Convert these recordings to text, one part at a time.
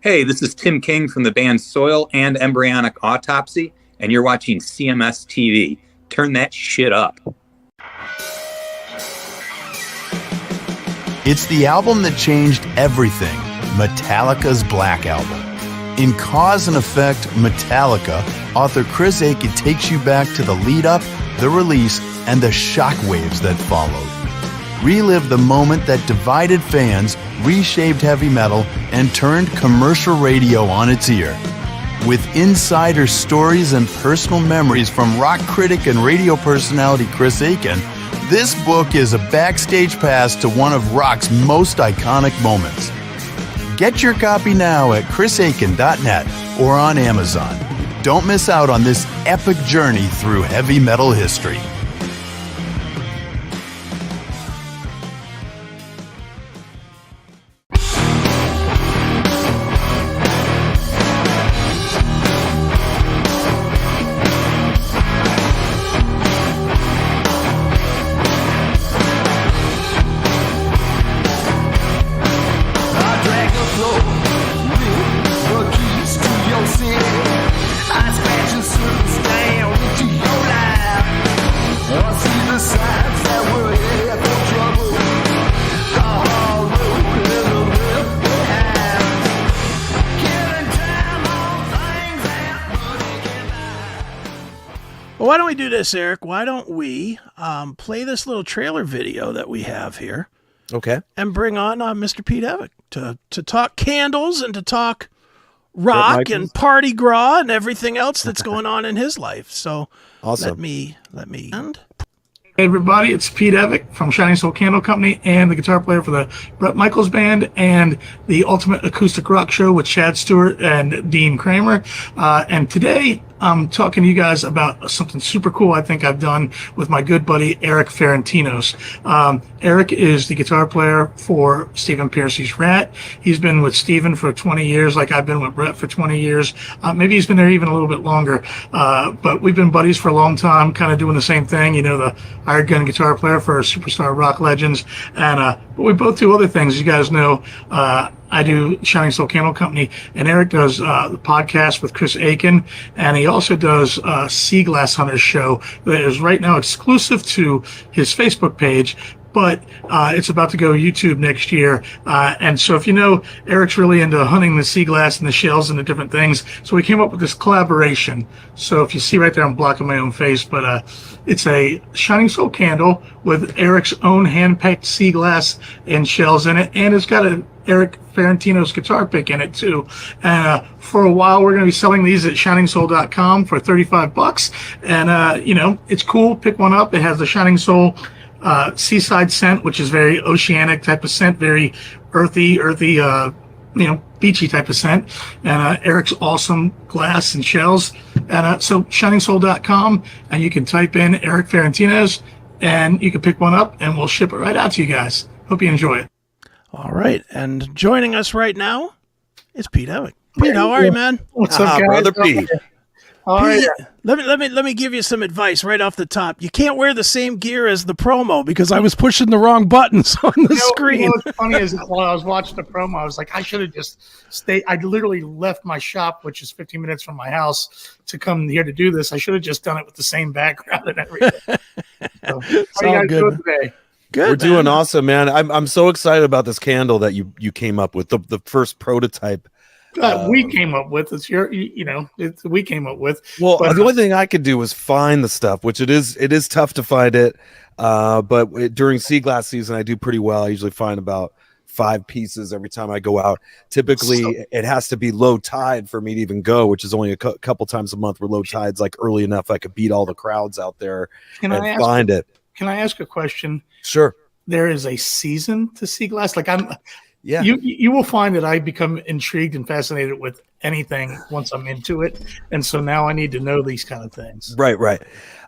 Hey, this is Tim King from the band Soil and Embryonic Autopsy, and you're watching CMS TV. Turn that shit up. It's the album that changed everything, Metallica's Black Album. In Cause and Effect, Metallica, author CHRIS Akin takes you back to the lead-up, the release, and the shockwaves that followed. Relive the moment that divided fans, reshaped heavy metal, and turned commercial radio on its ear. With insider stories and personal memories from rock critic and radio personality CHRIS Akin, this book is a backstage pass to one of rock's most iconic moments. Get your copy now at chrisakin.net or on Amazon. Don't miss out on this epic journey through heavy metal history. Why don't we do this, Eric? Why don't we play this little trailer video that we have here? Okay. And bring on Mr. Pete Evick to talk candles and to talk rock and party gras and everything else that's going on in his life. So awesome. Let me end. Hey everybody, it's Pete Evick from Shining Soul Candle Company and the guitar player for the Bret Michaels Band and the Ultimate Acoustic Rock Show with Chad Stewart and Dean Kramer. And today I'm talking to you guys about something super cool I think I've done with my good buddy Erik Ferentinos. Erik is the guitar player for Stephen Pearcy's Rat. He's been with Stephen for 20 years, like I've been with Bret for 20 years. Maybe he's been there even a little bit longer. But we've been buddies for a long time, kind of doing the same thing, you know, the hired gun guitar player for superstar rock legends. And but we both do other things. You guys know I do Shining Soul Candle Company, and Erik does the podcast with CHRIS Akin, and he also does Sea Glass Hunters show that is right now exclusive to his Facebook page, but it's about to go YouTube next year. And so if you know, Erik's really into hunting the sea glass and the shells and the different things. So we came up with this collaboration. So if you see right there, I'm blocking my own face, but it's a Shining Soul candle with Erik's own hand-picked sea glass and shells in it. And it's got a Erik Ferentinos guitar pick in it too. And for a while, we're going to be selling these at shiningsoul.com for $35. And, you know, it's cool. Pick one up. It has the Shining Soul seaside scent, which is very oceanic type of scent, very earthy, you know, beachy type of scent. And Erik's awesome glass and shells. And so shiningsoul.com, and you can type in Erik Ferentinos, and you can pick one up, and we'll ship it right out to you guys. Hope you enjoy it. All right, and joining us right now is Pete Evick. Pete, how are you, man? What's up, guys? Brother Pete? Pete, let me give you some advice right off the top. You can't wear the same gear as the promo because I was pushing the wrong buttons on the screen. You know what's funny is while I was watching the promo, I was like, I should have just stayed. I literally left my shop, which is 15 minutes from my house, to come here to do this. I should have just done it with the same background and everything. So, how you guys doing today? Good, We're doing awesome, man. I'm so excited about this candle that you came up with, the first prototype. We came up with it's your, you know, we came up with. Well, the only thing I could do was find the stuff, which it is tough to find it. But during sea glass season, I do pretty well. I usually find about 5 pieces every time I go out. Typically, it has to be low tide for me to even go, which is only a couple times a month where low tide's like early enough I could beat all the crowds out there and find it. Can I ask a question? Sure. There is a season to sea glass. Like yeah. You will find that I become intrigued and fascinated with anything once I'm into it. And so now I need to know these kind of things. Right.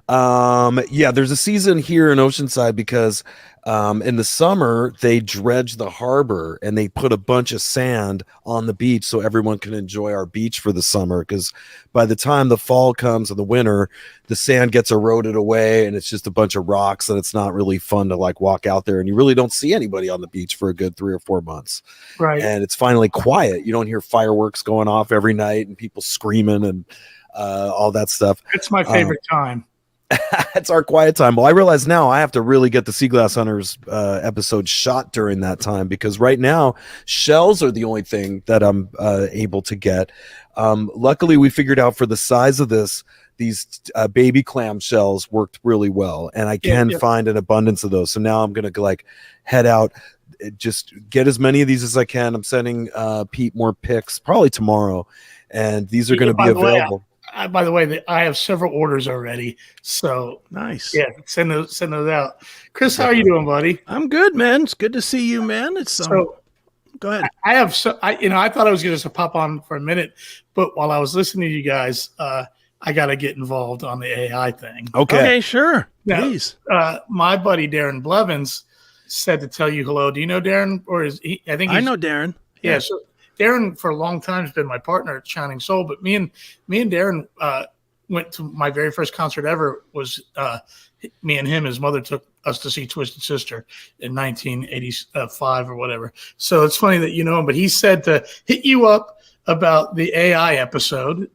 Yeah, there's a season here in Oceanside because in the summer they dredge the harbor and they put a bunch of sand on the beach so everyone can enjoy our beach for the summer, because by the time the fall comes and the winter, the sand gets eroded away and it's just a bunch of rocks, and it's not really fun to like walk out there, and you really don't see anybody on the beach for a good 3 or 4 months. Right. And it's finally quiet. You don't hear fireworks going off every night and people screaming and all that stuff. It's my favorite time. It's our quiet time. Well, I realize now I have to really get the Sea Glass Hunters episode shot during that time, because right now shells are the only thing that I'm able to get. Luckily, we figured out for the size of these baby clam shells worked really well, and I can find an abundance of those. So now I'm going to like head out, just get as many of these as I can. I'm sending Pete more pics probably tomorrow, and these are going to be available. By the way, I have several orders already. So nice. Yeah, send those out. Chris, how are you doing, buddy? I'm good, man. It's good to see you, man. It's so. Go ahead. I thought I was going to pop on for a minute, but while I was listening to you guys, I got to get involved on the AI thing. Okay, sure. Now, please. My buddy Darren Blevins said to tell you hello. Do you know Darren, or is he? I know Darren. Yeah. So Darren for a long time has been my partner at Shining Soul, but me and Darren went to my very first concert ever. Was me and him, his mother took us to see Twisted Sister in 1985 or whatever. So it's funny that you know him, but he said to hit you up about the AI episode.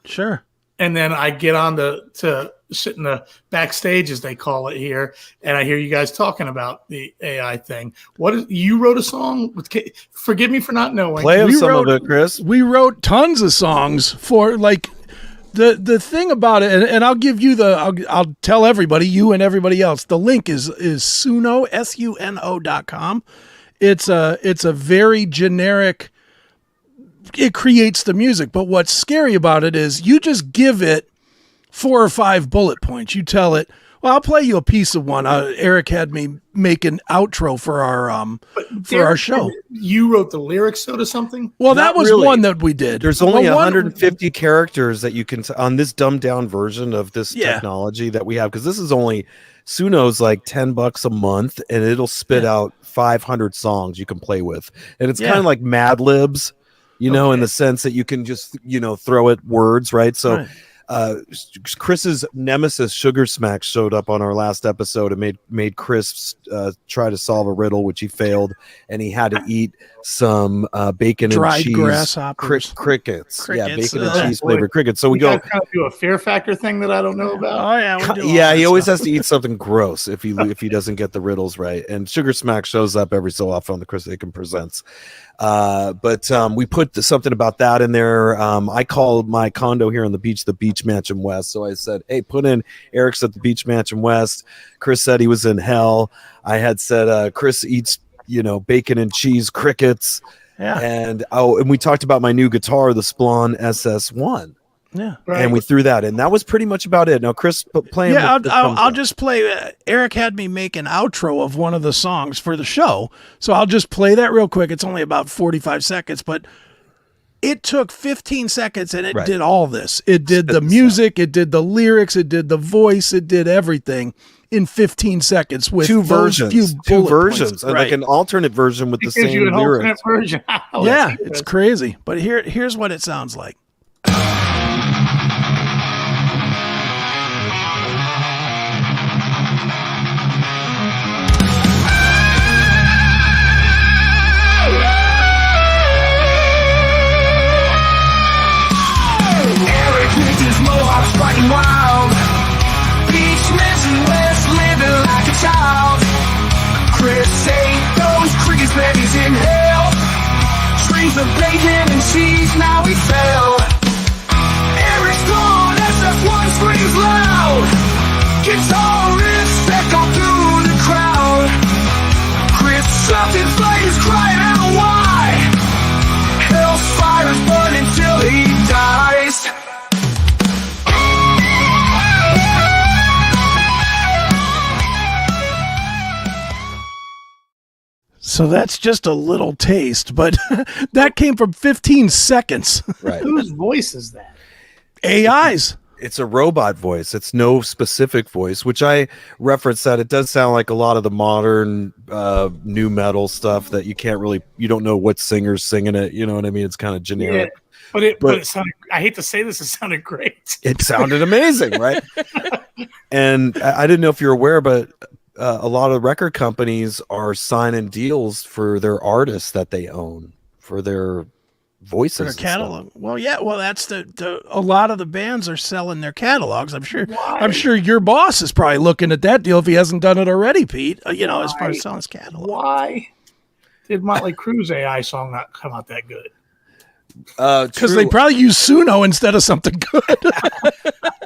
Sure. And then I get on to sit in the backstage, as they call it here, and I hear you guys talking about the AI thing. You wrote a song? Forgive me for not knowing. Play some of it, Chris. We wrote tons of songs for like the thing about it, and I'll give you I'll tell everybody, you and everybody else. The link is Suno SUNO.com. It's a very generic. It creates the music, but what's scary about it is you just give it 4 or 5 bullet points. You tell it, well, I'll play you a piece of one. Erik had me make an outro for our show. You wrote the lyrics to something? Well, that was one that we did. There's only 150 characters that you can on this dumbed down version of this technology that we have, because this is only Suno's like $10 a month, and it'll spit out 500 songs you can play with, and it's kind of like Mad Libs. In the sense that you can just, throw it words, right? So Chris's nemesis, Sugar Smack, showed up on our last episode and made Chris try to solve a riddle, which he failed, and he had to eat some bacon dried and cheese grasshoppers. Crickets. Yeah, bacon and cheese flavored crickets. So we go kind of do a fear factor thing that I don't know about. Oh yeah, he always has to eat something gross if he doesn't get the riddles right. And Sugar Smack shows up every so often on the CHRIS Akin Presents. But we put something about that in there. I called my condo here on the Beach Mansion West. So I said, hey, put in Erik's at the Beach Mansion West. Chris said he was in hell. I had said Chris eats bacon and cheese crickets. Yeah. And we talked about my new guitar, the Splon SS1. Yeah. Right. And we threw that in. That was pretty much about it. Now, Chris, playing. Yeah, I'll just play. Erik had me make an outro of one of the songs for the show. So I'll just play that real quick. It's only about 45 seconds, but it took 15 seconds and it did all this. It did the music, it did the lyrics, it did the voice, it did everything in 15 seconds with two versions, like an alternate version with the same lyrics. Version. Yeah, it's crazy. But here's what it sounds like. Fighting wild, Beach Mansion West, living like a child. Chris ate those crickets, babies in hell. Streams of bacon and cheese, now we fell. Erik's gone, SS1 screams loud. Guitarists echo through the crowd. Chris trapped in flames, crying out why. Hell's fires burn until he dies. So that's just a little taste, but that came from 15 seconds. Right. Whose voice is that? AI's. it's a robot voice. It's no specific voice, which I reference that it does sound like a lot of the modern new metal stuff that you don't know what singer's singing it. You know what I mean? It's kind of generic. Yeah. But it sounded, I hate to say this, it sounded great. It sounded amazing, right? And I didn't know if you're aware, but a lot of record companies are signing deals for their artists that they own, for their voices. For their catalog. Well, yeah. Well, that's a lot of the bands are selling their catalogs. I'm sure. Why? I'm sure your boss is probably looking at that deal if he hasn't done it already, Pete. As far as selling his catalog. Why did Motley Crue's AI song not come out that good? Because they probably use Suno instead of something good.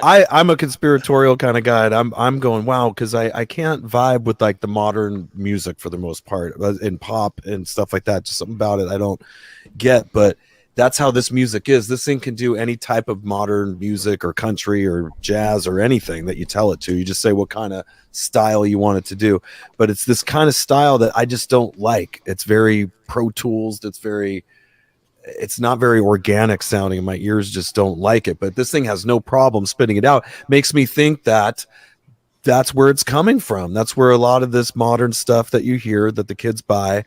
I'm a conspiratorial kind of guy. I'm going, wow, because I can't vibe with like the modern music for the most part, in pop and stuff like that. Just something about it I don't get, but that's how this music is. This thing can do any type of modern music or country or jazz or anything that you tell it to. You just say what kind of style you want it to do, but it's this kind of style that I just don't like. It's very Pro Tools. It's not very organic sounding, and my ears just don't like it. But this thing has no problem spitting it out. Makes me think that that's where it's coming from. That's where a lot of this modern stuff that you hear that the kids buy,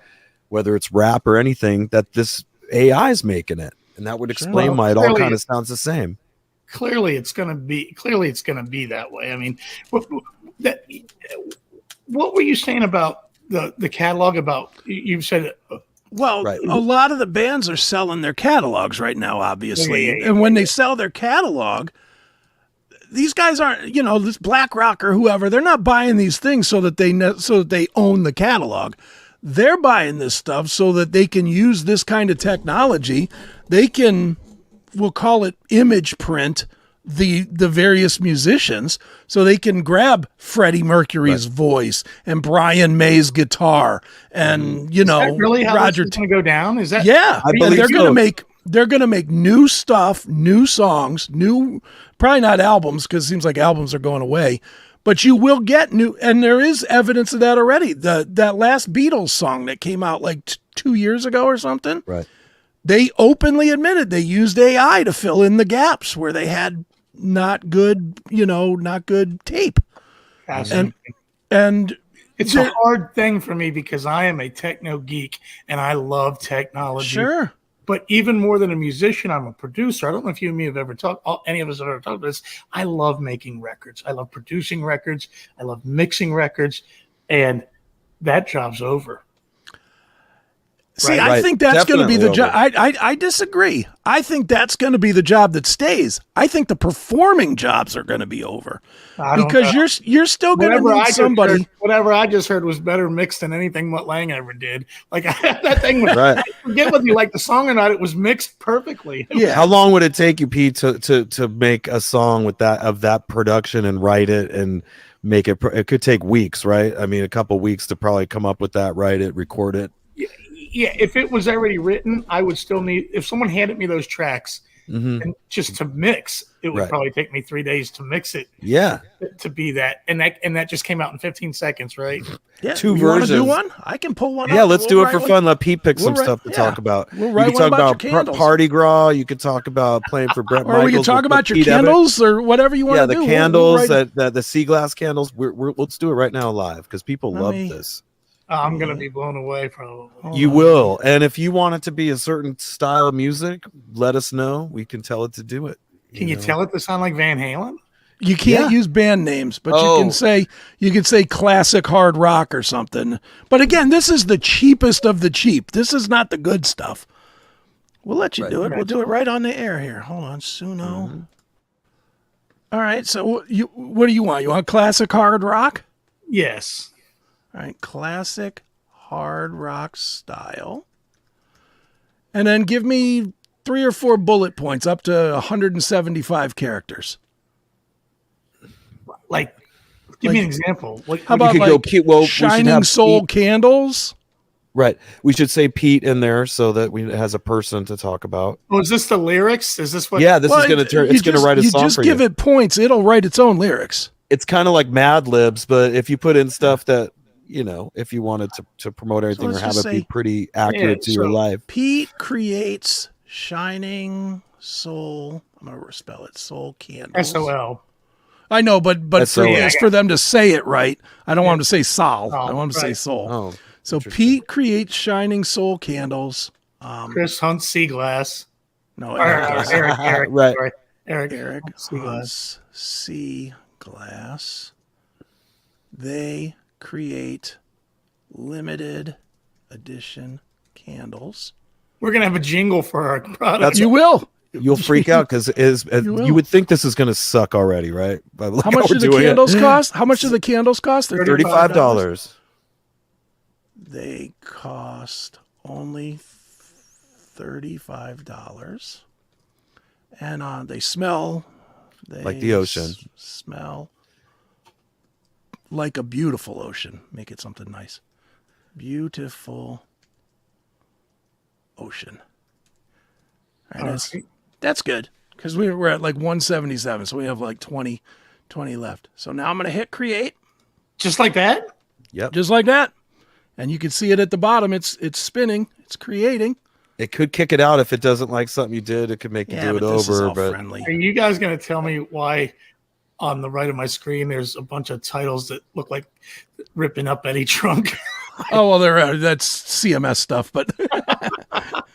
whether it's rap or anything, that this AI is making it. And that would explain why it all kind of sounds the same. Clearly it's going to be that way. I mean, what were you saying about the catalog? About, you said well, right. A lot of the bands are selling their catalogs right now, obviously. And when they sell their catalog, these guys aren't, this Black Rock or whoever, they're not buying these things so that they own the catalog. They're buying this stuff so that they can use this kind of technology. They can, we'll call it image print, the various musicians, so they can grab Freddie Mercury's voice and Brian May's guitar and is that really how Roger going to go down? Is that? Yeah, I believe they're going to make new stuff, new songs, probably not albums, because it seems like albums are going away, but you will get new, and there is evidence of that already. That last Beatles song that came out like 2 years ago or something, right? They openly admitted they used AI to fill in the gaps where they had not good tape. And it's a hard thing for me because I am a techno geek and I love technology. Sure. But even more than a musician, I'm a producer. I don't know if you and me have ever talked, any of us have ever talked about this. I love making records. I love producing records. I love mixing records. And that job's over. See, right, I think that's going to be the job. I disagree. I think that's going to be the job that stays. I think the performing jobs are going to be over because you're still going to need somebody. Whatever I just heard was better mixed than anything Mutt Lange ever did. Like that thing was. Right. I forget whether you like the song or not. It was mixed perfectly. Yeah. How long would it take you, Pete, to make a song with that production and write it and make it? It could take weeks, right? I mean, a couple weeks to probably come up with that, write it, record it. Yeah, if it was already written, I would still need, if someone handed me those tracks and just to mix, it would probably take me 3 days to mix it. Yeah. To be that. And that just came out in 15 seconds, right? Yeah. Two versions. Do one? I can pull one up. Let's do it for fun. Let Pete pick some stuff to talk about. We'll write one about your candles. Party Gras. You could talk about playing for Bret Michaels. Or we can talk about your candles or whatever you want to do. Yeah, the candles, the sea glass candles. Let's do it right now live because people love this. I'm going to be blown away probably. You will. And if you want it to be a certain style of music, let us know. We can tell it to do it. Can you tell it to sound like Van Halen? You can't use band names, but you can say classic hard rock or something. But again, this is the cheapest of the cheap. This is not the good stuff. We'll let you do it. We'll do it right on the air here. Hold on, Suno. Mm-hmm. All right. So what do you want? You want classic hard rock? Yes. All right, classic hard rock style. And then give me 3 or 4 bullet points up to 175 characters. Like, give me an example. How about Shining Soul Candles? Right. We should say Pete in there so that it has a person to talk about. Oh, is this the lyrics? Is this what? Yeah, this is going to turn. It's going to write a song for you. You just give it points. It'll write its own lyrics. It's kind of like Mad Libs, but if you put in stuff that, if you wanted to promote everything or have it be pretty accurate to your life. Pete creates Shining Soul. I'm gonna spell it. Soul Candles. SOL. I know, but SOL. it's for them to say it right. I don't want them to say Sol. I want them to say Soul. Oh, So Pete creates shining soul candles. Chris hunts sea glass. No, Eric. Right. Sorry. Eric. Sea glass. Sea glass. They create limited edition candles. We're gonna have a jingle for our product. You will. You'll freak out because you would think this is going to suck already, right? But look How much do the candles cost? How much do the candles cost? They're $35. They cost only $35, and they smell like the ocean. Smell like a beautiful ocean. Make it something nice. Beautiful ocean. All right, that's good because we're at like 177, so we have like 20 left. So now I'm going to hit create. Just like that? Yep. Just like that. And you can see it at the bottom. It's spinning. It's creating. It could kick it out if it doesn't like something you did. It could make you do it this is over. all But friendly. Are you guys going to tell me why on the right of my screen there's a bunch of titles that look like ripping up Eddie Trunk? Oh, well, that's CMS stuff, but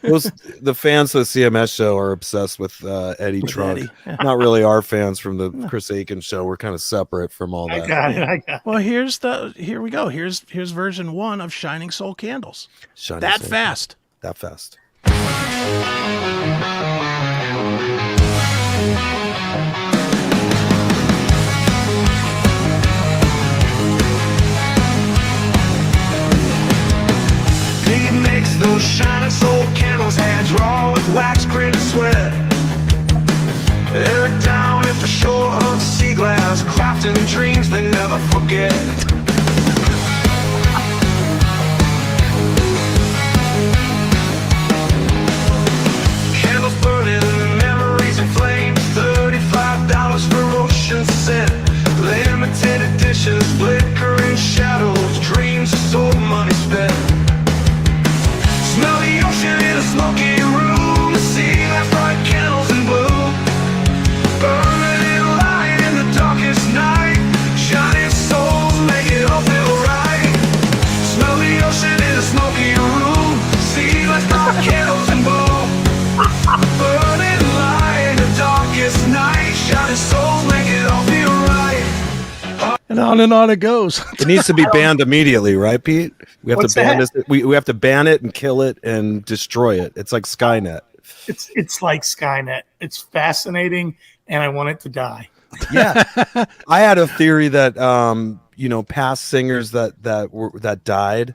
the fans of the CMS show are obsessed with Eddie Trunk. Eddie. Yeah. Not really our fans from the CHRIS Akin show. We're kind of separate from all that. I got it. well, here we go. Here's version 1 of Shining Soul Candles. Shining That Soul. fast. That fast. Pete makes those shining soul candles, hands raw with wax, grit, and sweat. Erik down at the shore of sea glass, crafting dreams they never forget. Candles burning, memories in flames, $35 for ocean scent. Limited editions, flickering shadows, dreams of soul money spent. Smell the ocean in a smoky room, see that bright candles in blue, burning in light in the darkest night, shining souls make it all feel right. Smell the ocean in a smoky room, see that bright candles in blue, burning light in the darkest night, shining souls make it all feel right. And on it goes. It needs to be banned immediately, right, Pete? We have What's to ban that? this. We have to ban it and kill it and destroy it. It's like Skynet. It's like Skynet. It's fascinating, and I want it to die. Yeah, I had a theory that past singers that died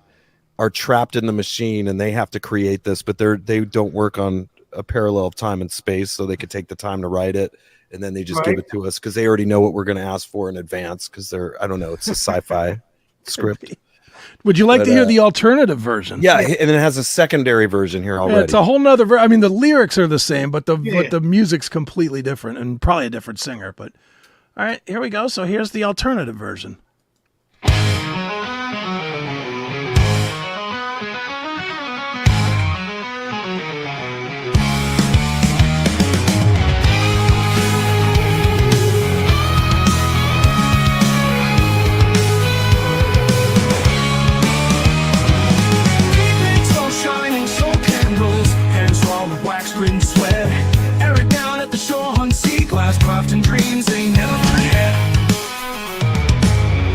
are trapped in the machine and they have to create this, but they don't work on a parallel of time and space, so they could take the time to write it. And then they just give it to us because they already know what we're going to ask for in advance because I don't know, it's a sci-fi script. Would you like to hear the alternative version? Yeah, and it has a secondary version here already. Yeah, it's a whole nother I mean, the lyrics are the same, but the music's completely different and probably a different singer. But all right, here we go. So here's the alternative version. Shining soul candles, hands raw with wax, grit, and sweat. Erik down at the shore on sea glass, crafting dreams they never forget.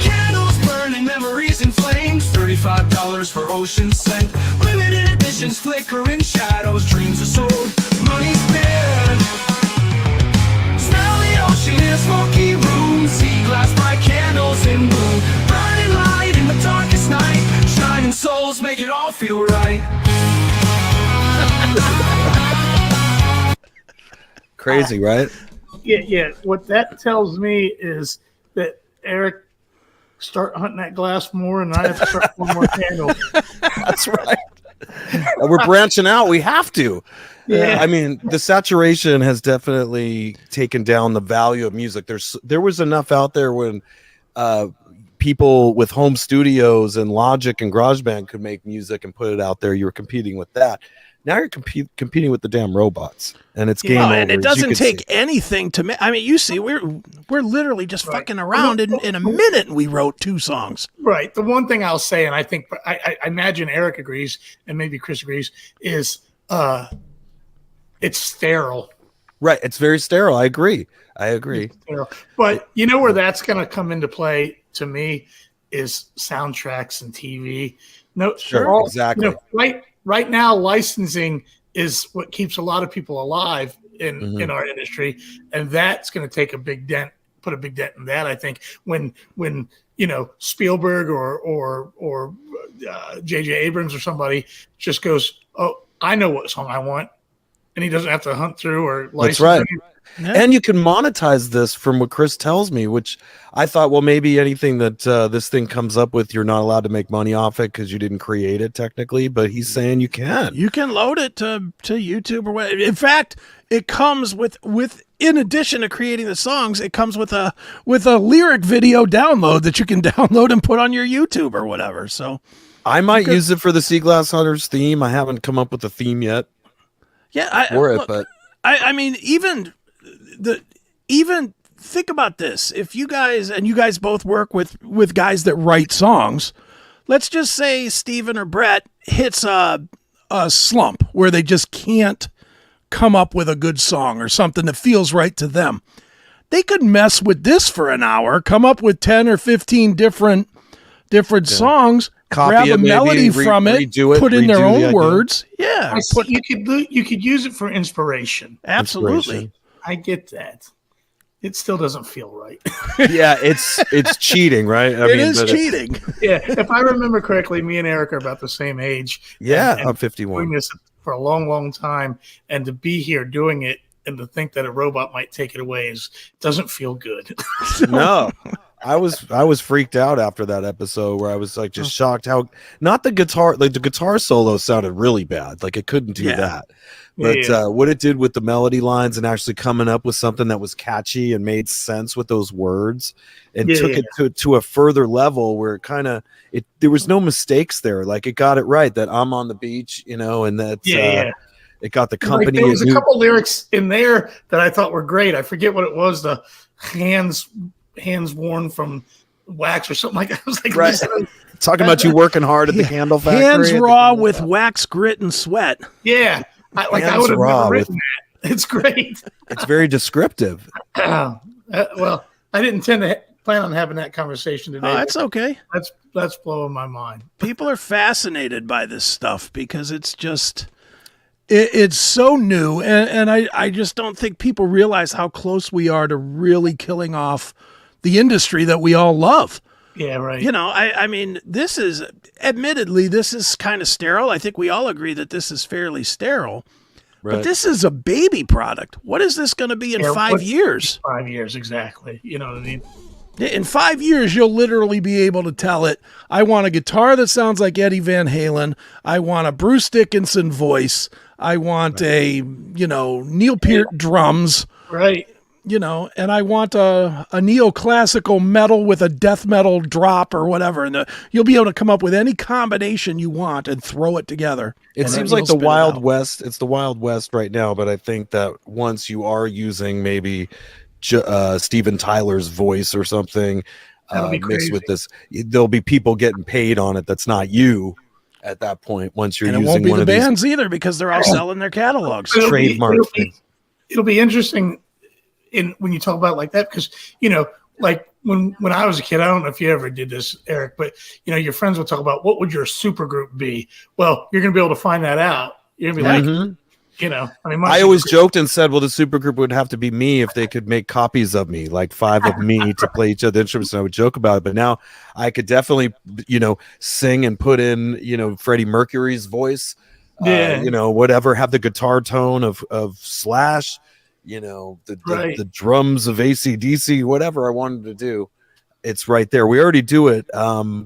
Candles burning, memories in flames, $35 for ocean scent. Limited editions, flickering shadows, dreams are sold, money spent. Smell the ocean in a smoky room, sea glass, bright candles in bloom, burning light in the darkest night, shining souls make it all feel right. Crazy, right? Yeah. What that tells me is that Erik start hunting that glass more, and I have to start one more candle. That's right. We're branching out. We have to. Yeah. I mean, the saturation has definitely taken down the value of music. There was enough out there when people with home studios and Logic and GarageBand could make music and put it out there. You were competing with that. Now you're competing with the damn robots, and it's game No, over. and it as you doesn't can take see. anything to make. I mean, you see, we're literally just fucking around in a minute, and we wrote 2 songs. Right. The one thing I'll say, and I think I imagine Erik agrees, and maybe Chris agrees, is it's sterile. Right. It's very sterile. I agree. But you know where that's going to come into play to me is soundtracks and TV. No, Sure, exactly. Right now, licensing is what keeps a lot of people alive in our industry, and that's going to take a big dent. Put a big dent in that. I think when Spielberg or J.J. Abrams or somebody just goes, "Oh, I know what song I want," and he doesn't have to hunt through or license. That's right. Yeah. And you can monetize this from what Chris tells me, which I thought, well, maybe anything that this thing comes up with, you're not allowed to make money off it because you didn't create it technically. But he's saying you can. You can load it to YouTube or whatever. In fact, it comes with in addition to creating the songs, it comes with a lyric video download that you can download and put on your YouTube or whatever. So I might use it for the Sea Glass Hunters theme. I haven't come up with a theme yet. Yeah, But I mean, even think about this. If you guys both work with guys that write songs, let's just say Steven or Bret hits a slump where they just can't come up with a good song or something that feels right to them. They could mess with this for an hour, come up with 10 or 15 different songs, grab a melody from it, put in their own words. Yeah, You could use it for inspiration. Absolutely. I get that. It still doesn't feel right. Yeah, it's cheating, right? It is cheating. Yeah, if I remember correctly, me and Erik are about the same age. Yeah, and I'm 51. Doing this for a long, long time, and to be here doing it, and to think that a robot might take it away doesn't feel good. No, I was freaked out after that episode where I was like just shocked how not the guitar solo sounded really bad. Like it couldn't do that. But what it did with the melody lines and actually coming up with something that was catchy and made sense with those words and took it to a further level where there was no mistakes there. Like it got it right that I'm on the beach, and that it got the company. There was a couple lyrics in there that I thought were great. I forget what it was. The hands worn from wax or something like that. I was like, right. Talking about you working hard at the candle factory. Hands raw with wax, grit, and sweat. Yeah. I would have never written that. It's great. It's very descriptive. Well, I didn't plan on having that conversation today. Oh, that's okay. That's blowing my mind. People are fascinated by this stuff because it's just it's so new, and I just don't think people realize how close we are to really killing off the industry that we all love. Yeah, right. I mean, this is kind of sterile. I think we all agree that this is fairly sterile. Right. But this is a baby product. What is this going to be in 5 years? 5 years, exactly. You know what I mean? In 5 years, you'll literally be able to tell it, I want a guitar that sounds like Eddie Van Halen. I want a Bruce Dickinson voice. I want a, Neil Peart drums. Right. And I want a neoclassical metal with a death metal drop or whatever. And you'll be able to come up with any combination you want and throw it together. It seems like the Wild West. It's the Wild West right now. But I think that once you are using maybe Steven Tyler's voice or something mixed with this, there'll be people getting paid on it. That's not you at that point. Once you're using it won't be one the of bands either because they're all selling their catalogs. Trademark. It'll be interesting. When you talk about it like that, because like when I was a kid, I don't know if you ever did this, Erik, but your friends would talk about what would your super group be. Well, you're gonna be able to find that out. You're gonna be like, I always joked and said, well, the super group would have to be me if they could make copies of me, like 5 of me to play each other instruments. And I would joke about it, but now I could definitely, sing and put in, Freddie Mercury's voice, whatever, have the guitar tone of Slash. The drums of AC/DC, whatever I wanted to do, it's right there. We already do it.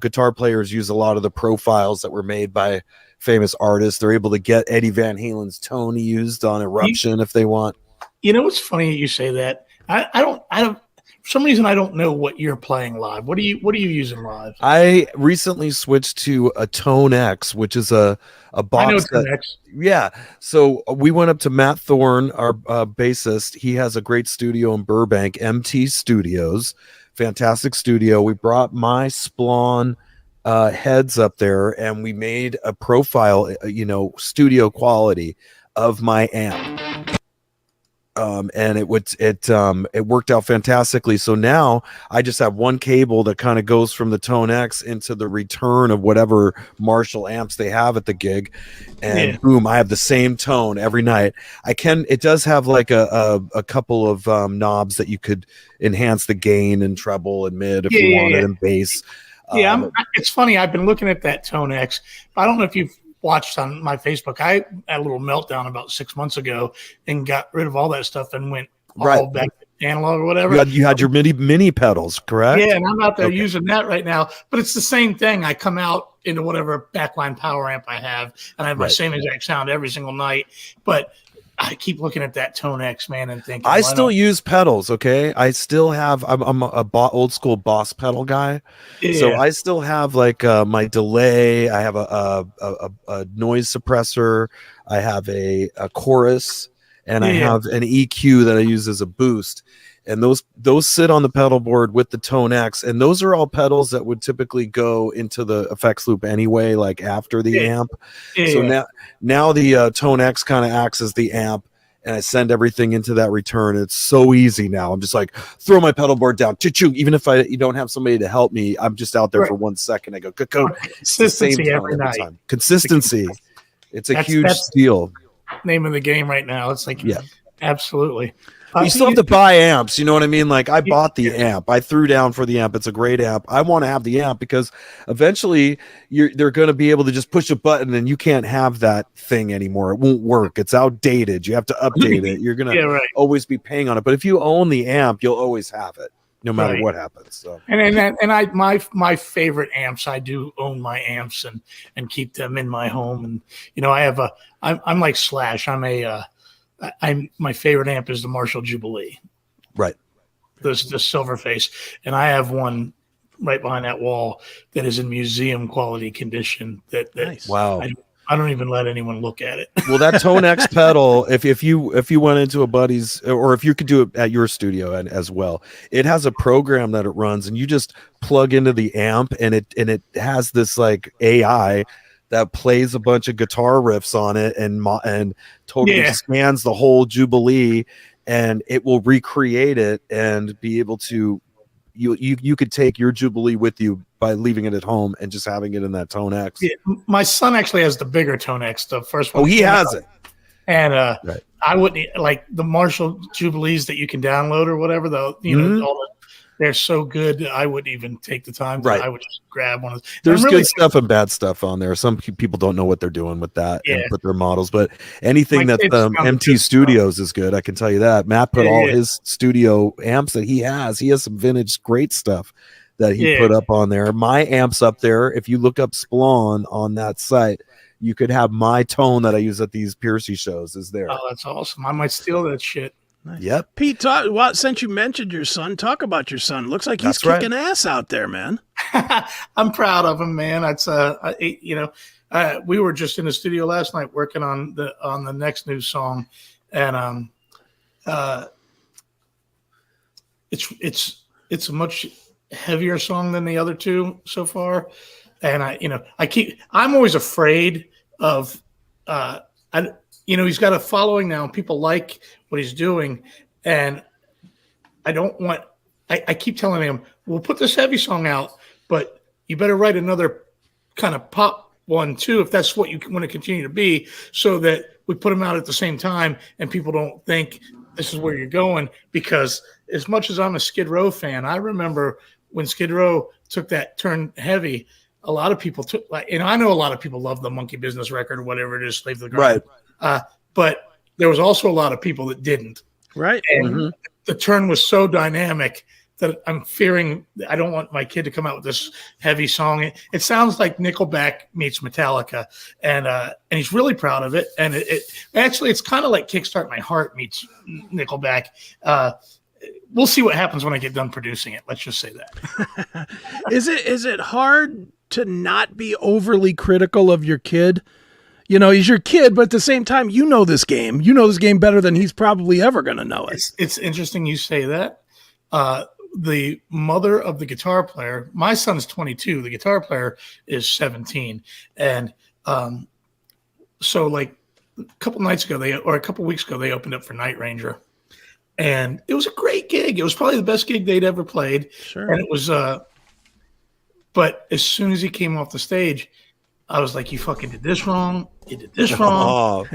Guitar players use a lot of the profiles that were made by famous artists. They're able to get Eddie Van Halen's tone used on Eruption if they want. It's funny you say that. I don't For some reason, I don't know what you're playing live. What are you using live? I recently switched to a Tone X, which is a box. I know that, Tone X. Yeah. So we went up to Matt Thorne, our bassist. He has a great studio in Burbank, MT Studios, fantastic studio. We brought my Splon heads up there, and we made a profile, studio quality of my amp. And it worked out fantastically. So now I just have one cable that kind of goes from the Tone X into the return of whatever Marshall amps they have at the gig, and boom, I have the same tone every night. It does have like a couple of knobs that you could enhance the gain and treble and mid if you wanted, and bass. It's funny. I've been looking at that Tone X. I don't know if you've watched on my Facebook. I had a little meltdown about 6 months ago and got rid of all that stuff and went all back to analog or whatever. You had your mini pedals, correct? Yeah, and I'm out there using that right now. But it's the same thing. I come out into whatever backline power amp I have, and I have my same exact sound every single night. But I keep looking at that Tone X, man, and thinking I still use pedals. Okay, I still have. I'm a old school Boss pedal guy, so I still have like my delay. I have a noise suppressor. I have a chorus, and I have an EQ that I use as a boost. And those sit on the pedal board with the Tone X, and those are all pedals that would typically go into the effects loop anyway, like after the amp. So now the Tone X kind of acts as the amp, and I send everything into that return. It's so easy now. I'm just like, throw my pedal board down, choo-choo. Even if you don't have somebody to help me, I'm just out there for 1 second. I go, go. Consistency every night. Consistency. It's a huge deal. Name of the game right now. It's like, absolutely. You still have to buy amps, you know what I mean? Like, I bought the amp. I threw down for the amp. It's a great amp. I want to have the amp because eventually they're going to be able to just push a button and you can't have that thing anymore. It won't work. It's outdated. You have to update it. You're going to always be paying on it. But if you own the amp, you'll always have it, no matter what happens. So. My favorite amps, I do own my amps and keep them in my home. And, I'm like Slash. My favorite amp is the Marshall Jubilee. Right. The silver face. And I have one right behind that wall that is in museum quality condition. Nice. Wow. I don't even let anyone look at it. Well, that Tone X pedal, if you went into a buddy's, or if you could do it at your studio as well, it has a program that it runs, and you just plug into the amp, and it has this like AI that plays a bunch of guitar riffs on it and totally scans the whole Jubilee, and it will recreate it and be able to, you could take your Jubilee with you by leaving it at home and just having it in that Tone X. Yeah, my son actually has the bigger Tone X, the first one. Oh, he has it. And I wouldn't like the Marshall Jubilees that you can download or whatever, though, they're so good. I wouldn't even take the time. I would just grab one of those. There's good stuff and bad stuff on there. Some people don't know what they're doing with that and put their models, but anything that MT Studios is good. I can tell you that. Matt put all his studio amps that he has some vintage great stuff that he put up on there. My amps up there, if you look up Splon on that site, you could have my tone that I use at these Piercy shows is there. Oh, that's awesome. I might steal that shit. Nice. Yep. Pete, since you mentioned your son, talk about your son. Looks like he's kicking ass out there, man. I'm proud of him, man. It's we were just in the studio last night working on the next new song, and it's a much heavier song than the other two so far, and I'm always afraid of he's got a following now, and people like what he's doing, and I keep telling him, we'll put this heavy song out, but you better write another kind of pop one too, if that's what you want to continue to be, so that we put them out at the same time and people don't think this is where you're going. Because as much as I'm a Skid Row fan, I remember when Skid Row took that turn heavy, a lot of people I know a lot of people love the Monkey Business record or whatever it is, Slave to the Grind. Right. But there was also a lot of people that didn't. Right. And the turn was so dynamic that I'm fearing I don't want my kid to come out with this heavy song. It sounds like Nickelback meets Metallica, and he's really proud of it. And it's kind of like Kickstart My Heart meets Nickelback. we'll see what happens when I get done producing it. Let's just say that. Is it hard to not be overly critical of your kid? You know, he's your kid, but at the same time, you know this game. You know this game better than he's probably ever going to know it. It's interesting you say that. The mother of the guitar player, my son's 22. The guitar player is 17. And so like a couple nights ago, a couple weeks ago, they opened up for Night Ranger. And it was a great gig. It was probably the best gig they'd ever played. Sure. And it was, but as soon as he came off the stage, I was like, you fucking did this wrong. You did this wrong.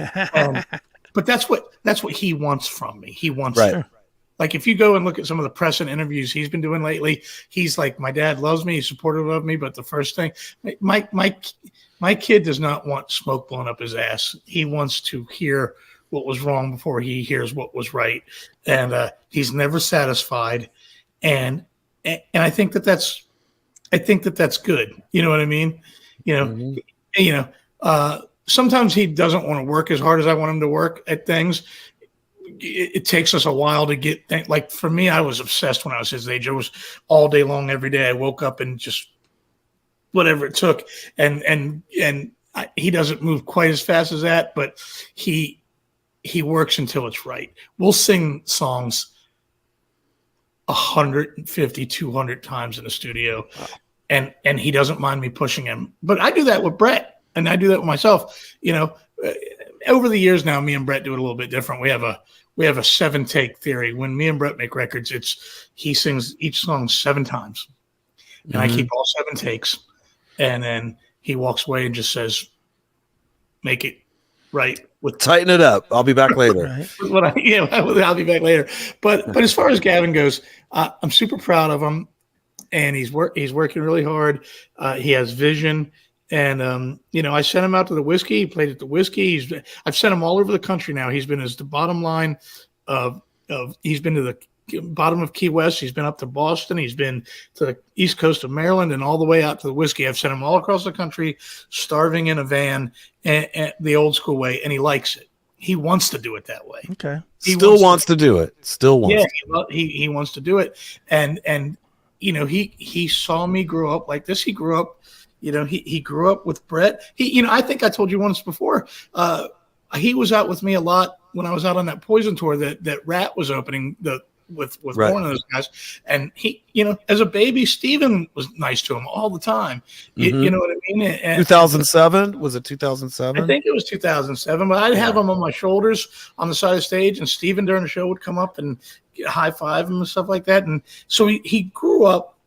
But that's what he wants from me. He wants, like, if you go and look at some of the press and interviews he's been doing lately, he's like, my dad loves me. He's supportive of me. But the first thing, my kid does not want smoke blown up his ass. He wants to hear what was wrong before he hears what was right. And he's never satisfied. And I think that's good. You know what I mean? Sometimes he doesn't want to work as hard as I want him to work at things. It takes us a while to get like for me, I was obsessed when I was his age. It was all day long, every day. I woke up and just whatever it took. And he doesn't move quite as fast as that, but he works until it's right. We'll sing songs 150, 200 times in the studio. Wow. And he doesn't mind me pushing him. But I do that with Bret, and I do that with myself. Over the years now, me and Bret do it a little bit different. We have a 7-take theory. When me and Bret make records, he sings each song 7 times. And I keep all 7 takes. And then he walks away and just says, make it right. Tighten it up. I'll be back later. I'll be back later. But as far as Gavin goes, I'm super proud of him, and he's working really hard. He has vision, and I sent him out to the Whiskey. He played at the Whiskey. I've sent him all over the country now. He's been as the bottom line of he's been to the bottom of Key West. He's been up to Boston. He's been to the east coast of Maryland and all the way out to the Whiskey. I've sent him all across the country, starving in a van, and the old school way, and he likes it. He wants to do it that way. Okay. He wants to do it. Still wants. Yeah, he wants to do it, and he saw me grow up like this. He grew up, he grew up with Bret. I think I told you once before. He was out with me a lot when I was out on that Poison tour that Rat was opening with Born and those guys. And he, as a baby, Steven was nice to him all the time. You know what I mean? And 2007? Was it 2007? I think it was 2007, but I'd have him on my shoulders on the side of the stage, and Steven during the show would come up and high five him and stuff like that. And so he grew up,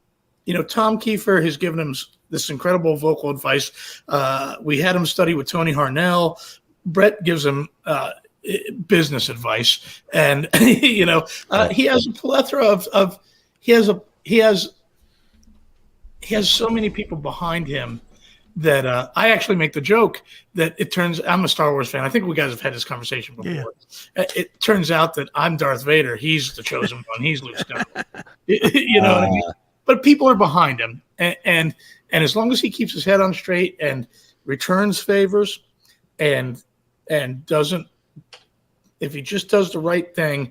Tom Kiefer has given him this incredible vocal advice. We had him study with Tony Harnell. Bret gives him business advice, and he has a plethora of he has so many people behind him that I actually make the joke that it turns. I'm a Star Wars fan. I think we guys have had this conversation before. Yeah. It turns out that I'm Darth Vader. He's the chosen one. He's Luke Skywalker. What I mean? But people are behind him, and as long as he keeps his head on straight and returns favors, and doesn't. If he just does the right thing,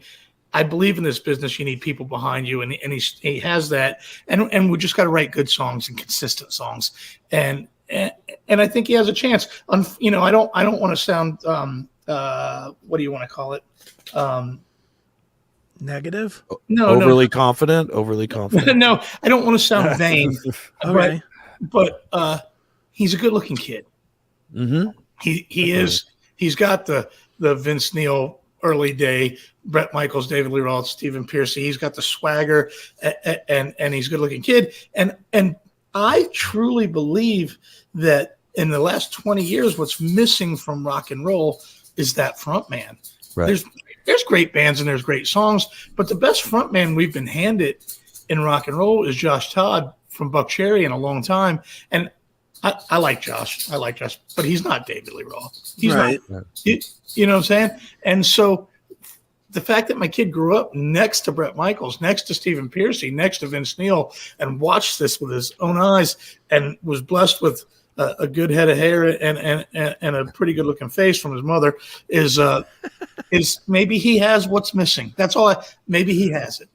I believe in this business, you need people behind you, and he has that. And we just got to write good songs and consistent songs, and I think he has a chance. I don't want to sound what do you want to call it? Negative? No, overly confident. No, I don't want to sound vain. Okay. but he's a good-looking kid. Mm-hmm. He is. He's got the Vince Neil early day, Bret Michaels, David Lee Roth, Stephen Pearcy. He's got the swagger, and he's a good looking kid. And I truly believe that in the last 20 years, what's missing from rock and roll is that front man. Right. There's great bands and there's great songs, but the best front man we've been handed in rock and roll is Josh Todd from Buck Cherry in a long time. And I like Josh. But he's not David Lee Roth. He's right. not. You know what I'm saying? And so the fact that my kid grew up next to Bret Michaels, next to Stephen Pearcy, next to Vince Neil, and watched this with his own eyes, and was blessed with a good head of hair and a pretty good looking face from his mother, is maybe he has what's missing. That's all. Maybe he has it.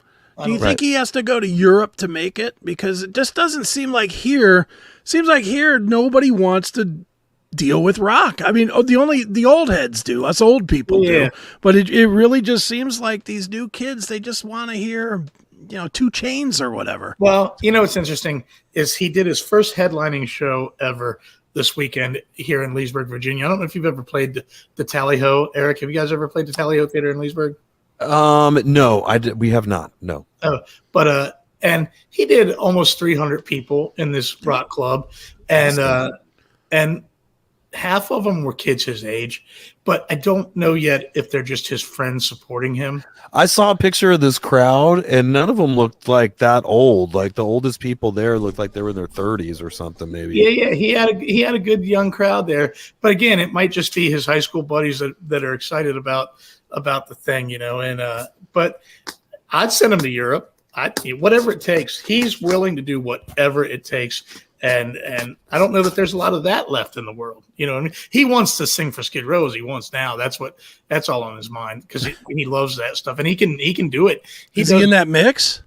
Do you think he has to go to Europe to make it? Because it just doesn't seem like here. Seems like here nobody wants to deal with rock. I mean, the old heads do. Us old people do. But it really just seems like these new kids, they just want to hear, 2 Chainz or whatever. Well, what's interesting is he did his first headlining show ever this weekend here in Leesburg, Virginia. I don't know if you've ever played the Tally Ho. Eric, have you guys ever played the Tally Ho Theater in Leesburg? No, we have not. No. But and he did almost 300 people in this rock club, and half of them were kids his age, but I don't know yet if they're just his friends supporting him. I saw a picture of this crowd, and none of them looked like that old. Like the oldest people there looked like they were in their 30s or something, maybe. Yeah. He had a good young crowd there, but again, it might just be his high school buddies that are excited about the thing, And but I'd send him to Europe. Whatever it takes. He's willing to do whatever it takes. And I don't know that there's a lot of that left in the world. I mean, he wants to sing for Skid Row as he wants now. That's all on his mind because he loves that stuff and he can do it. Is he in that mix?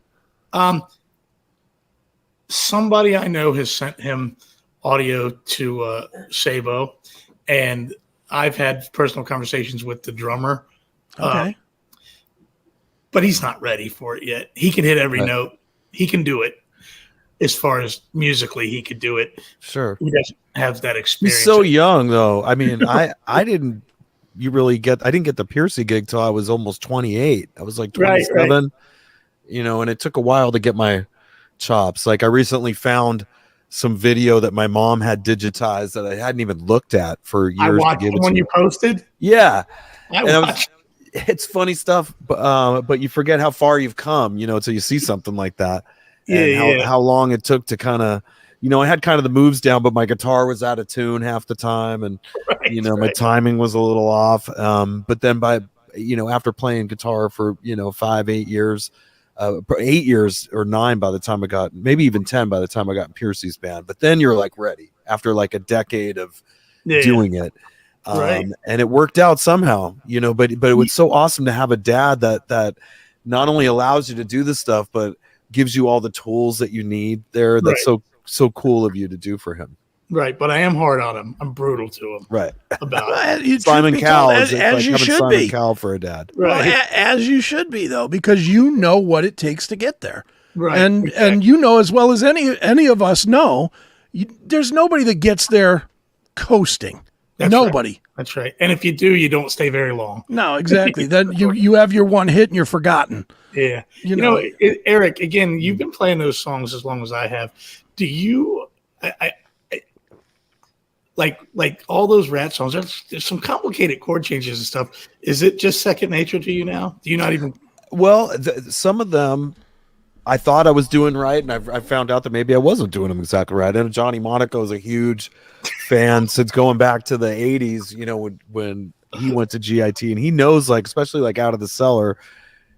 Somebody I know has sent him audio to Sabo, and I've had personal conversations with the drummer. Okay. But he's not ready for it yet. He can hit every note. He can do it. As far as musically, he could do it. Sure. He doesn't have that experience. He's so young, though. I mean, I didn't get the Piercy gig till I was almost 28. I was like 27, right. And it took a while to get my chops. Like I recently found some video that my mom had digitized that I hadn't even looked at for years. I watched it when you posted. Yeah. It's funny stuff, but you forget how far you've come, until you see something like that. And how long it took to kind of, I had kind of the moves down, but my guitar was out of tune half the time. And, my timing was a little off. But then after playing guitar for, 5-8 years, 8 years or 9 by the time I got, maybe even 10 by the time I got in Piercy's band. But then you're like ready after like a decade of doing it. And it worked out somehow, but it was so awesome to have a dad that not only allows you to do this stuff, but gives you all the tools that you need there. That's so cool of you to do for him. Right. But I am hard on him. I'm brutal to him. Right. About it. Simon Cowell as you should Simon be. Cowell for a dad. Right. Well, as you should be, though, because you know what it takes to get there. Right. And as well as any of us know, there's nobody that gets there coasting. Nobody. Right. That's right. And if you do, you don't stay very long. No, exactly. Then you have your one hit and you're forgotten. Yeah. Erik, again, you've been playing those songs as long as I have. Do you like all those Rat songs? There's some complicated chord changes and stuff. Is it just second nature to you now? Do you not even? Well, some of them I thought I was doing right, and I found out that maybe I wasn't doing them exactly right. And Johnny Monaco is a huge fan since going back to the 80s, when he went to GIT, and he knows, especially Out of the Cellar,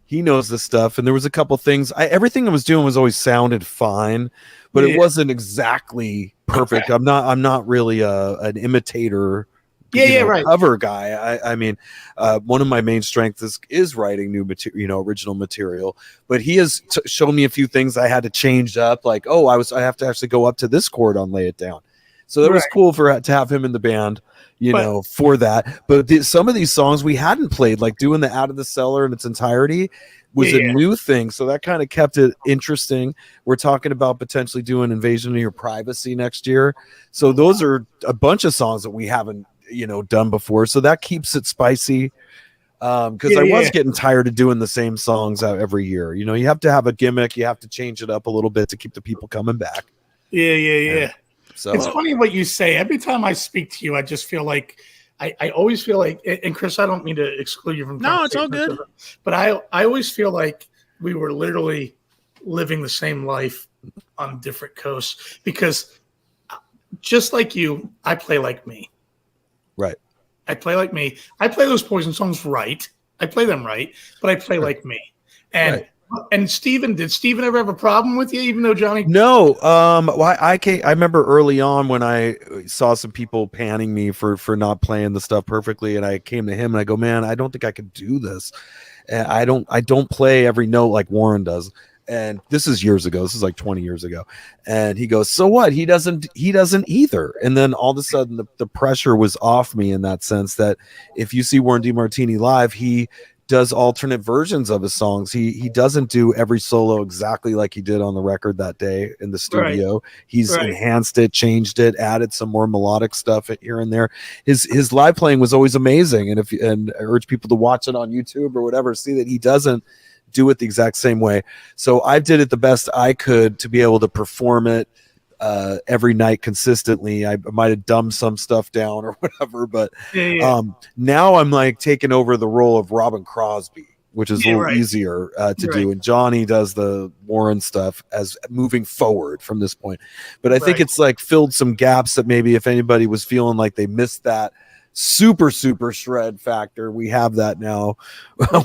he knows this stuff. And there was a couple things. Everything I was doing was always sounded fine, but it wasn't exactly perfect. I'm not really an imitator. Right. Cover guy. I mean, one of my main strengths is writing new material, original material. But he has shown me a few things I had to change up. I have to actually go up to this chord on Lay It Down. So that was cool to have him in the band, for that. But some of these songs we hadn't played, like doing the Out of the Cellar in its entirety was a new thing. So that kind of kept it interesting. We're talking about potentially doing Invasion of Your Privacy next year. So those are a bunch of songs that we haven't done before, so that keeps it spicy, because I was getting tired of doing the same songs out every year. You have to have a gimmick, you have to change it up a little bit to keep the people coming back. So it's funny what you say. Every time I speak to you, I just feel like I always feel like, and Chris, I don't mean to exclude you from no, it's all good, but I always feel like we were literally living the same life on different coasts, because just like you, I play like me. Right. I play like me. I play those Poison songs right. I play them right, but I play like me. And and Steven, did Steven ever have a problem with you, even though Johnny? No. Well, I remember early on when I saw some people panning me for not playing the stuff perfectly, and I came to him and I go, man, I don't think I could do this. And I don't play every note like Warren does. And this is years ago. This is like 20 years ago. And he goes, so what? He doesn't either. And then all of a sudden the pressure was off me in that sense that if you see Warren DeMartini live, he does alternate versions of his songs. He doesn't do every solo exactly like he did on the record that day in the studio. Right. He's enhanced it, changed it, added some more melodic stuff here and there. His live playing was always amazing. And I urge people to watch it on YouTube or whatever, see that he doesn't do it the exact same way. So I did it the best I could to be able to perform it every night consistently. I might have dumbed some stuff down or whatever, but now I'm like taking over the role of Robin Crosby, which is a little easier to do. And Johnny does the Warren stuff as moving forward from this point. But I think it's like filled some gaps that maybe if anybody was feeling like they missed that super shred factor, we have that now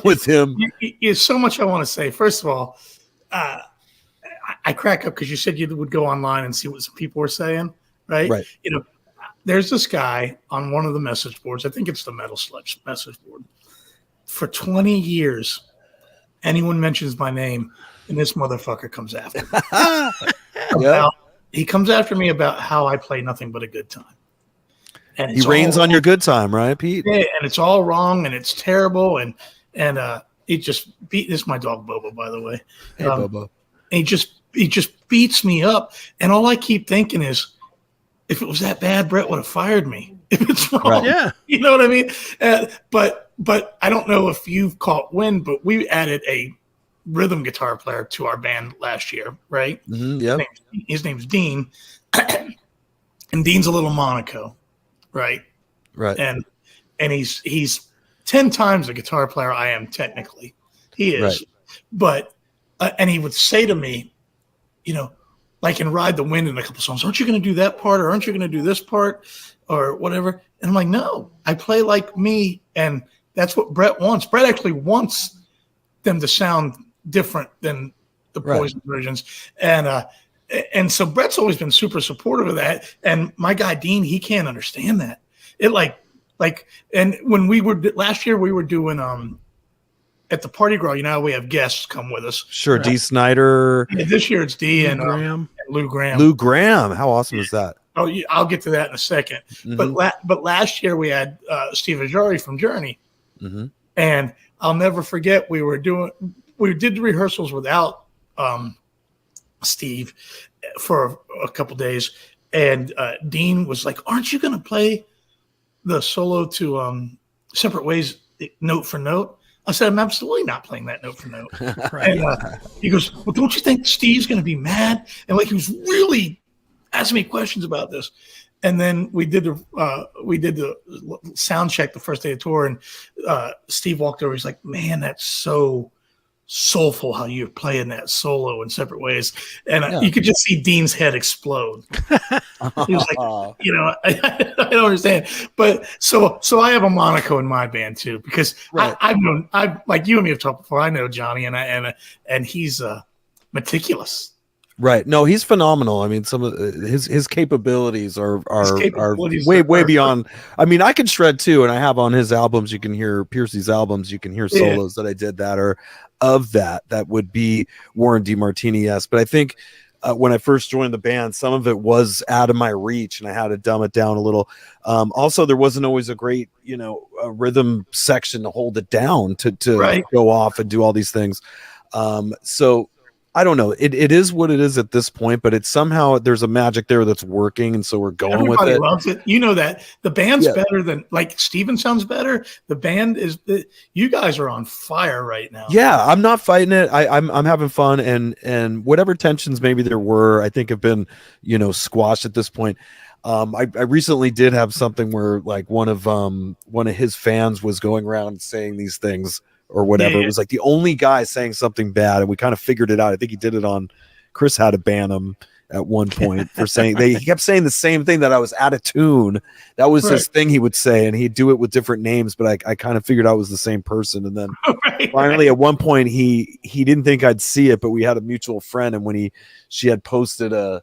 with him. There's so much I want to say. First of all, I crack up because you said you would go online and see what some people were saying, right? You know, there's this guy on one of the message boards. I think it's the Metal Sledge message board. For 20 years, anyone mentions my name, and this motherfucker comes after me. He comes after me about how I play nothing but a good time. And he rains on your good time, right, Pete? Yeah, and it's all wrong, and it's terrible, and it just beat. This is my dog Bobo, by the way. Hey, Bobo. And he just beats me up, and all I keep thinking is, if it was that bad, Bret would have fired me. If it's wrong, you know what I mean. But I don't know if you've caught wind, but we added a rhythm guitar player to our band last year, right? Yeah. His name's Dean, and Dean's a little Monaco. Right. And he's 10 times the guitar player I am technically. He is. But and he would say to me, you know, like in Ride the Wind in a couple songs, aren't you going to do that part, or aren't you going to do this part or whatever? And I'm like, no, I play like me, and that's what Bret wants. Bret actually wants them to sound different than the Poison versions. And so Bret's always been super supportive of that. And my guy, Dean, he can't understand that. It and when we were last year, we were doing, at the Party Girl, you know, we have guests come with us. Sure. Dee Snider. Yeah, this year it's Dee and Lou Graham. Lou Graham. How awesome is that? Oh, yeah, I'll get to that in a second. But last year we had Steve Ajari from Journey. And I'll never forget, we did the rehearsals without, Steve for a couple days, and Dean was like, aren't you going to play the solo to Separate Ways note for note? I said, I'm absolutely not playing that note for note. And he goes, well, don't you think Steve's going to be mad? And like, he was really asking me questions about this. And then we did the sound check the first day of tour, and Steve walked over. He's like, man, that's so soulful how you're playing that solo in Separate Ways. And you could just see Dean's head explode. He was like, you know, I don't understand. But so I have a Monaco in my band too, because I've like you and me have talked before. I know Johnny, and he's meticulous. Right. No, he's phenomenal. I mean, some of his capabilities are way beyond. I mean, I can shred too, and I have on his albums. You can hear Piercy's albums. You can hear solos that I did that are of that would be Warren DeMartini-esque. But I think when I first joined the band, some of it was out of my reach, and I had to dumb it down a little. Also, there wasn't always a great, you know, rhythm section to hold it down to go off and do all these things. So I don't know. It is what it is at this point, but it's somehow there's a magic there that's working, and so we're going with it. Loves it. You know that the band's better than, like, Steven sounds better. The band is. You guys are on fire right now. Yeah, I'm not fighting it. I'm having fun, and whatever tensions maybe there were, I think have been, you know, squashed at this point. I recently did have something where, like, one of his fans was going around saying these things or whatever. It was like the only guy saying something bad, and we kind of figured it out. I think he did it on Chris Had to Ban Him at one point for saying he kept saying the same thing, that I was out of tune. That was his thing he would say, and he'd do it with different names, but I kind of figured out it was the same person. And then finally at one point he didn't think I'd see it, but we had a mutual friend, and when she had posted a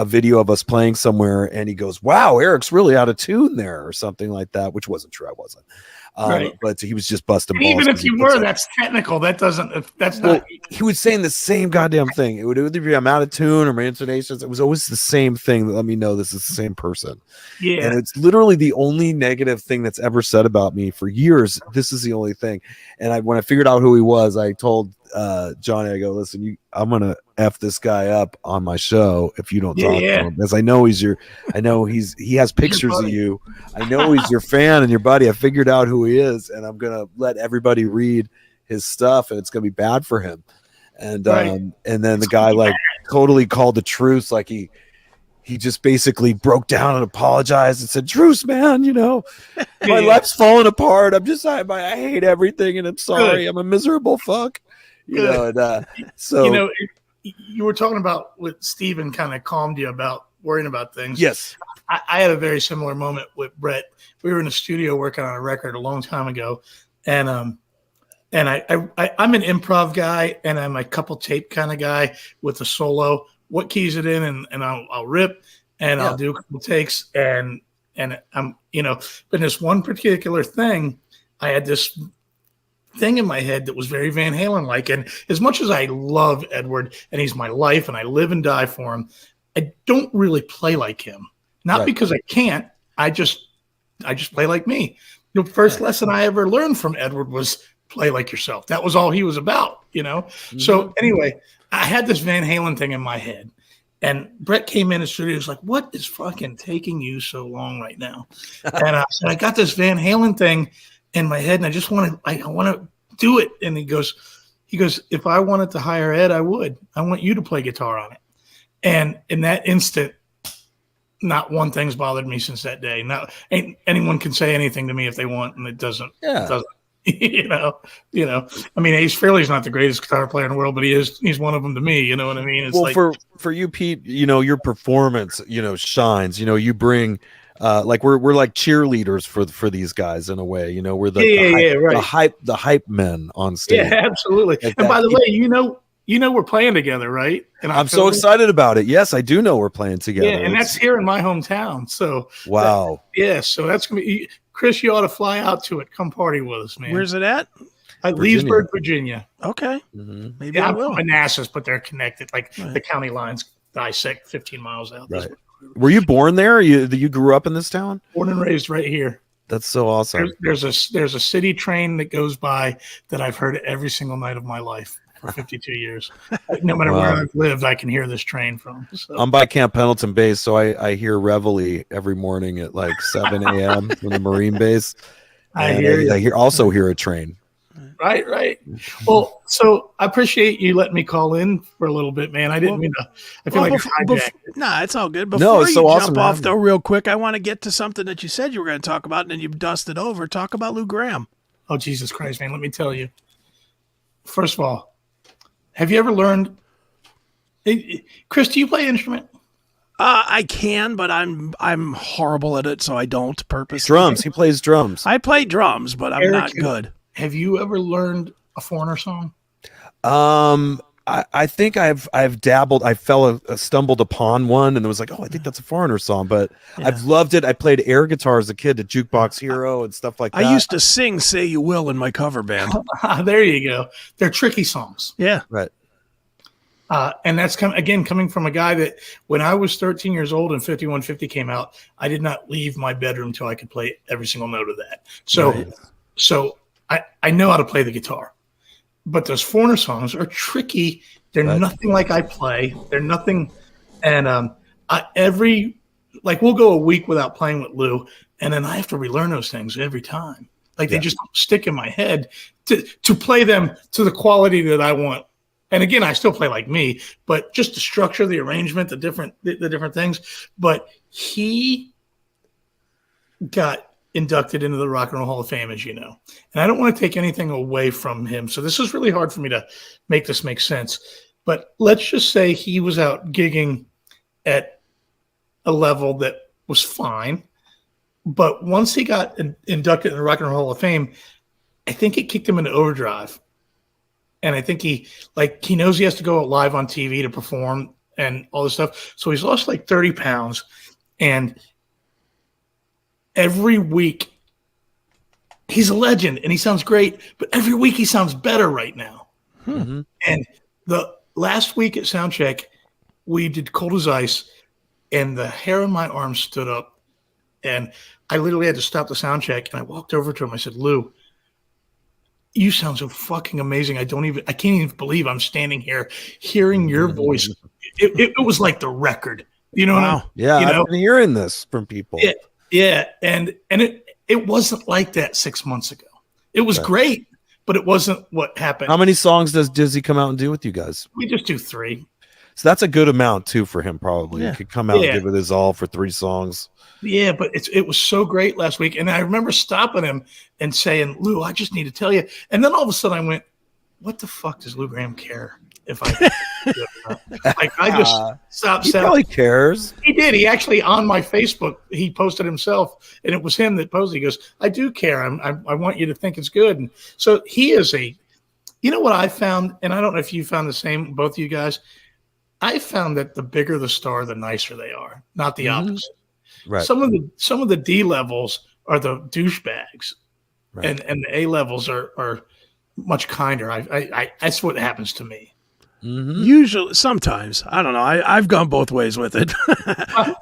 video of us playing somewhere, and he goes, wow, Erik's really out of tune there, or something like that, which wasn't true. I wasn't. Right. But he was just busting And balls. even 'cause if he you puts were, up- that's technical. That doesn't. That's well, not. he was saying the same goddamn thing. It would either be I'm out of tune or my intonations. It was always the same thing that let me know this is the same person. Yeah. And it's literally the only negative thing that's ever said about me for years. This is the only thing. And when I figured out who he was, I told Johnny, I go, listen, I'm gonna F this guy up on my show if you don't talk to him. Because I know he has pictures of you. I know he's your fan and your buddy. I figured out who he is, and I'm gonna let everybody read his stuff, and it's gonna be bad for him. And and then the guy like totally called the truce, like he just basically broke down and apologized and said, Truce, man, my life's falling apart. I hate everything and I'm sorry. I'm a miserable fuck. So you were talking about what Steven kind of calmed you about worrying about things. Yes. I had a very similar moment with Bret. We were in the studio working on a record a long time ago. And I'm an improv guy and I'm a couple tape kind of guy with a solo. What keys it in and I'll rip and I'll do a couple takes and I'm but in this one particular thing, I had this thing in my head that was very Van Halen like, and as much as I love Edward and he's my life and I live and die for him, I don't really play like him. Not because I can't, I just play like me. The first lesson I ever learned from Edward was play like yourself. That was all he was about, So anyway, I had this Van Halen thing in my head, and Bret came in the studio. He was like, "What is fucking taking you so long right now?" And I said, "I got this Van Halen thing in my head, and I want to do it." And he goes, "If I wanted to hire Ed, I would. I want you to play guitar on it." And in that instant, not one thing's bothered me since that day. Anyone can say anything to me if they want, and it doesn't. Yeah. It doesn't. I mean, Ace Frehley's not the greatest guitar player in the world, but he's one of them to me. You know what I mean? It's for you, Pete, your performance, shines. You bring, like we're like cheerleaders for these guys in a way. We're the hype men on stage. Yeah, absolutely. Like and by the way, we're playing together, right? And I'm so excited about it. Yes, I do know we're playing together. Yeah, and that's here in my hometown. So wow. So that's gonna be. Chris, you ought to fly out to it. Come party with us, man. Where's it at? Leesburg, Virginia. Okay. Mm-hmm. Maybe I will. Manassas, but they're connected. Like the county lines dissect 15 miles out. Right. Were you born there? You grew up in this town? Born and raised right here. That's so awesome. There's a city train that goes by that I've heard every single night of my life for 52 years. No matter where I've lived, I can hear this train from. So. I'm by Camp Pendleton Base, so I hear Reveille every morning at like 7 a.m. from the Marine base. I also hear a train. Right. Well, so I appreciate you letting me call in for a little bit, man. I didn't mean to. I feel like nah, it's all good. Before it's you so jump awesome off, though, real quick, I want to get to something that you said you were going to talk about, and then you dusted over. Talk about Lou Gramm. Oh, Jesus Christ, man. Let me tell you. First of all, have you ever learned? Chris, do you play an instrument? I can, but I'm horrible at it, so I don't purposely. Drums. He plays drums. I play drums, but I'm Erik, not good. Have you ever learned a foreigner song? I think I've dabbled. I stumbled upon one and it was like, I think that's a foreigner song, but I've loved it. I played air guitar as a kid at Jukebox Hero and stuff like that. I used to sing "Say You Will" in my cover band. There you go. They're tricky songs. Yeah. Right. And that's coming from a guy that when I was 13 years old and 5150 came out, I did not leave my bedroom until I could play every single note of that. So I know how to play the guitar. But those foreigner songs are tricky. They're nothing like I play. They're nothing. And we'll go a week without playing with Lou, and then I have to relearn those things every time. Like they just stick in my head to play them to the quality that I want. And again, I still play like me, but just the structure, the arrangement, the different things. But he got inducted into the Rock and Roll Hall of Fame, as you know. And I don't want to take anything away from him. So this is really hard for me to make this make sense. But let's just say he was out gigging at a level that was fine. But once he got inducted in the Rock and Roll Hall of Fame, I think it kicked him into overdrive. And I think he knows he has to go out live on TV to perform and all this stuff. So he's lost like 30 pounds. And every week he's a legend and he sounds great, but every week he sounds better right now. Mm-hmm. And the last week at Soundcheck, we did Cold as Ice, and the hair on my arm stood up, and I literally had to stop the Soundcheck, and I walked over to him. I said, Lou, you sound so fucking amazing. I can't even believe I'm standing here hearing your voice. It was like the record, you know? Wow. Yeah, you know? I've been hearing this from people. Yeah. And it wasn't like that 6 months ago. It was great, but it wasn't what happened. How many songs does he come out and do with you guys? We just do 3. So that's a good amount too for him, probably. Yeah. He could come out and give it his all for 3 songs. Yeah, but it was so great last week. And I remember stopping him and saying, Lou, I just need to tell you. And then all of a sudden I went, what the fuck does Lou Graham care if I do it or not? Like, I just stopped. He probably cares. He did. He actually, on my Facebook, he posted himself, and it was him that posted. He goes, I do care. I want you to think it's good. And so he is you know what I found, and I don't know if you found the same, both of you guys, I found that the bigger the star, the nicer they are, not the opposite. Right. Some of the D levels are the douchebags, and the A levels are much kinder. I that's what happens to me. Mm-hmm. Usually, sometimes I don't know. I've gone both ways with it.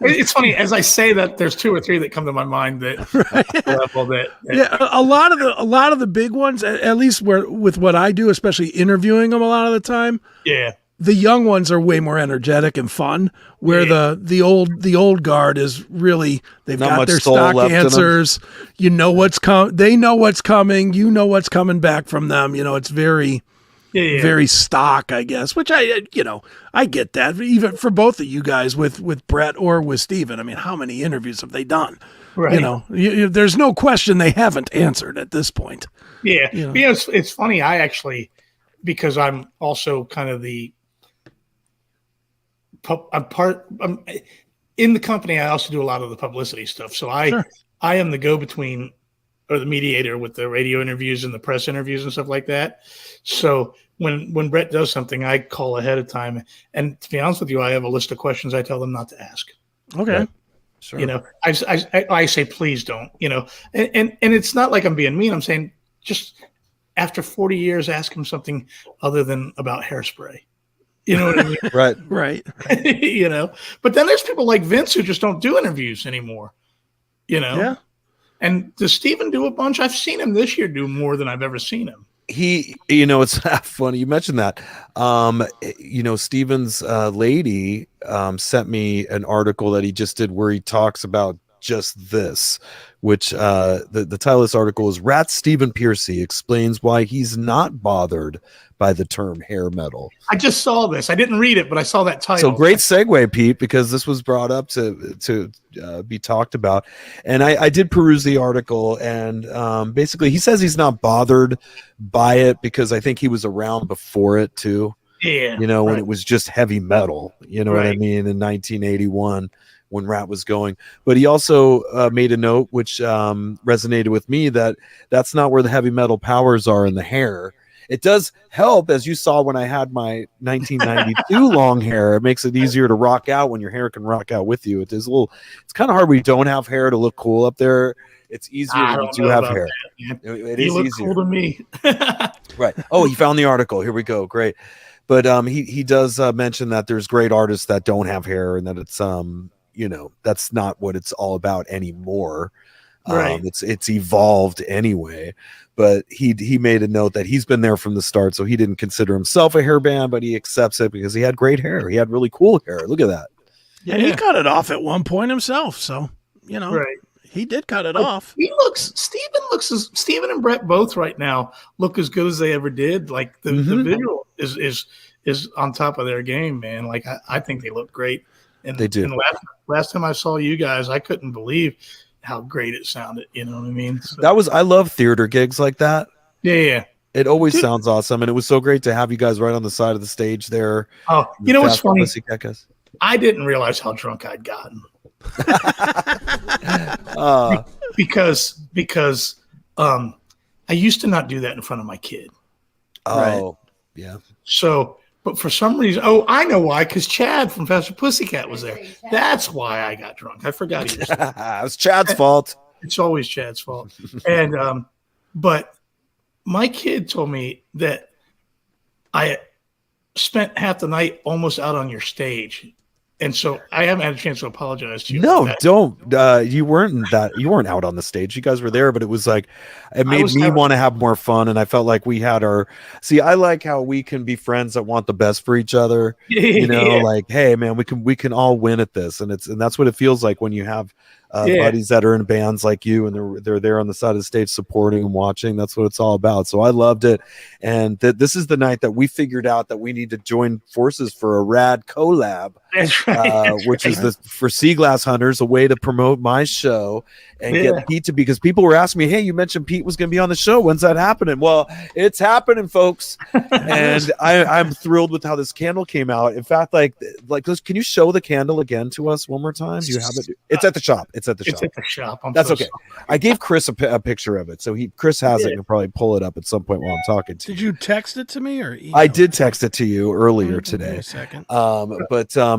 It's funny as I say that. There's 2 or 3 that come to my mind that level that Yeah, a lot of the big ones, at least with what I do, especially interviewing them a lot of the time. yeah. The young ones are way more energetic and fun. Where the old guard is really, they've Not got much their soul stock left in 'em. answers. You know what's they know what's coming. You know what's coming back from them. You know, it's very very stock, I guess. Which I get that. Even for both of you guys with Bret or with Steven. I mean, how many interviews have they done? Right. You know, there's no question they haven't answered at this point. Yeah. You know? Yeah, it's funny. I actually, because I'm also kind of I'm in the company. I also do a lot of the publicity stuff. So I am the go-between or the mediator with the radio interviews and the press interviews and stuff like that. So when Bret does something, I call ahead of time. And to be honest with you, I have a list of questions I tell them not to ask. Okay. Right. Sure. You know, I say, please don't, you know, and it's not like I'm being mean. I'm saying just after 40 years, ask him something other than about hairspray. You know what I mean? Right. You know, but then there's people like Vince who just don't do interviews anymore, you know? Yeah. And does Steven do a bunch? I've seen him this year do more than I've ever seen him. It's funny you mentioned that. Steven's lady sent me an article that he just did where he talks about just this, which the title of this article is Rat Stephen Piercy explains why he's not bothered by the term hair metal. I just saw this. I didn't read it, but I saw that title. So great segue, Pete, because this was brought up to be talked about. And I did peruse the article, and basically he says he's not bothered by it because I think he was around before it too. Yeah. When it was just heavy metal, you know what I Right. mean, in 1981 when Rat was going. But he also made a note which resonated with me that that's not where the heavy metal powers are in the hair. It does help, as you saw when I had my 1992 long hair. It makes it easier to rock out when your hair can rock out with you. It's kind of hard when you don't have hair to look cool up there. It's easier when you do have hair. It You is look easier. cool to me. Right. Oh, he found the article. Here we go. Great. But he does mention that there's great artists that don't have hair, and that it's that's not what it's all about anymore. Right. It's evolved anyway. But he made a note that he's been there from the start, so he didn't consider himself a hair band, but he accepts it because he had great hair. He had really cool hair. Look at that. Yeah. And he cut it off at one point himself. So, Right. he did cut it off. Steven and Bret both right now look as good as they ever did. Like the visual is on top of their game, man. Like I think they look great. And they do. And last time I saw you guys, I couldn't believe how great it sounded. You know what I mean? So, I love theater gigs like that. yeah. It always sounds awesome, and it was so great to have you guys right on the side of the stage there. Oh, you know what's funny? Pussycat guys. I didn't realize how drunk I'd gotten. Because I used to not do that in front of my kid. Oh, yeah. So, but for some reason, I know why. Because Chad from Faster Pussycat was there. That's why I got drunk. I forgot he was there. It was Chad's fault. It's always Chad's fault. And But my kid told me that I spent half the night almost out on your stage. And so I haven't had a chance to apologize to you. No, don't. You weren't out on the stage. You guys were there, but it was like, it made me want to have more fun. And I felt like we had I like how we can be friends that want the best for each other. You know, like, hey man, we can all win at this. And that's what it feels like when you have buddies that are in bands like you, and they're there on the side of the stage supporting and watching. That's what it's all about. So I loved it. And this is the night that we figured out that we need to join forces for a rad collab. That's right. Which is for Sea Glass Hunters, a way to promote my show and get Pete to, because people were asking me, hey, you mentioned Pete was going to be on the show. When's that happening? Well, it's happening, folks. And I'm thrilled with how this candle came out. In fact, like, can you show the candle again to us one more time? Do you have it? It's at the shop. It's at the shop. That's so okay. Sorry. I gave Chris a picture of it, so Chris has it. And he'll probably pull it up at some point while I'm talking to you. Did you text it to me or email? I did text it to you earlier today. A second.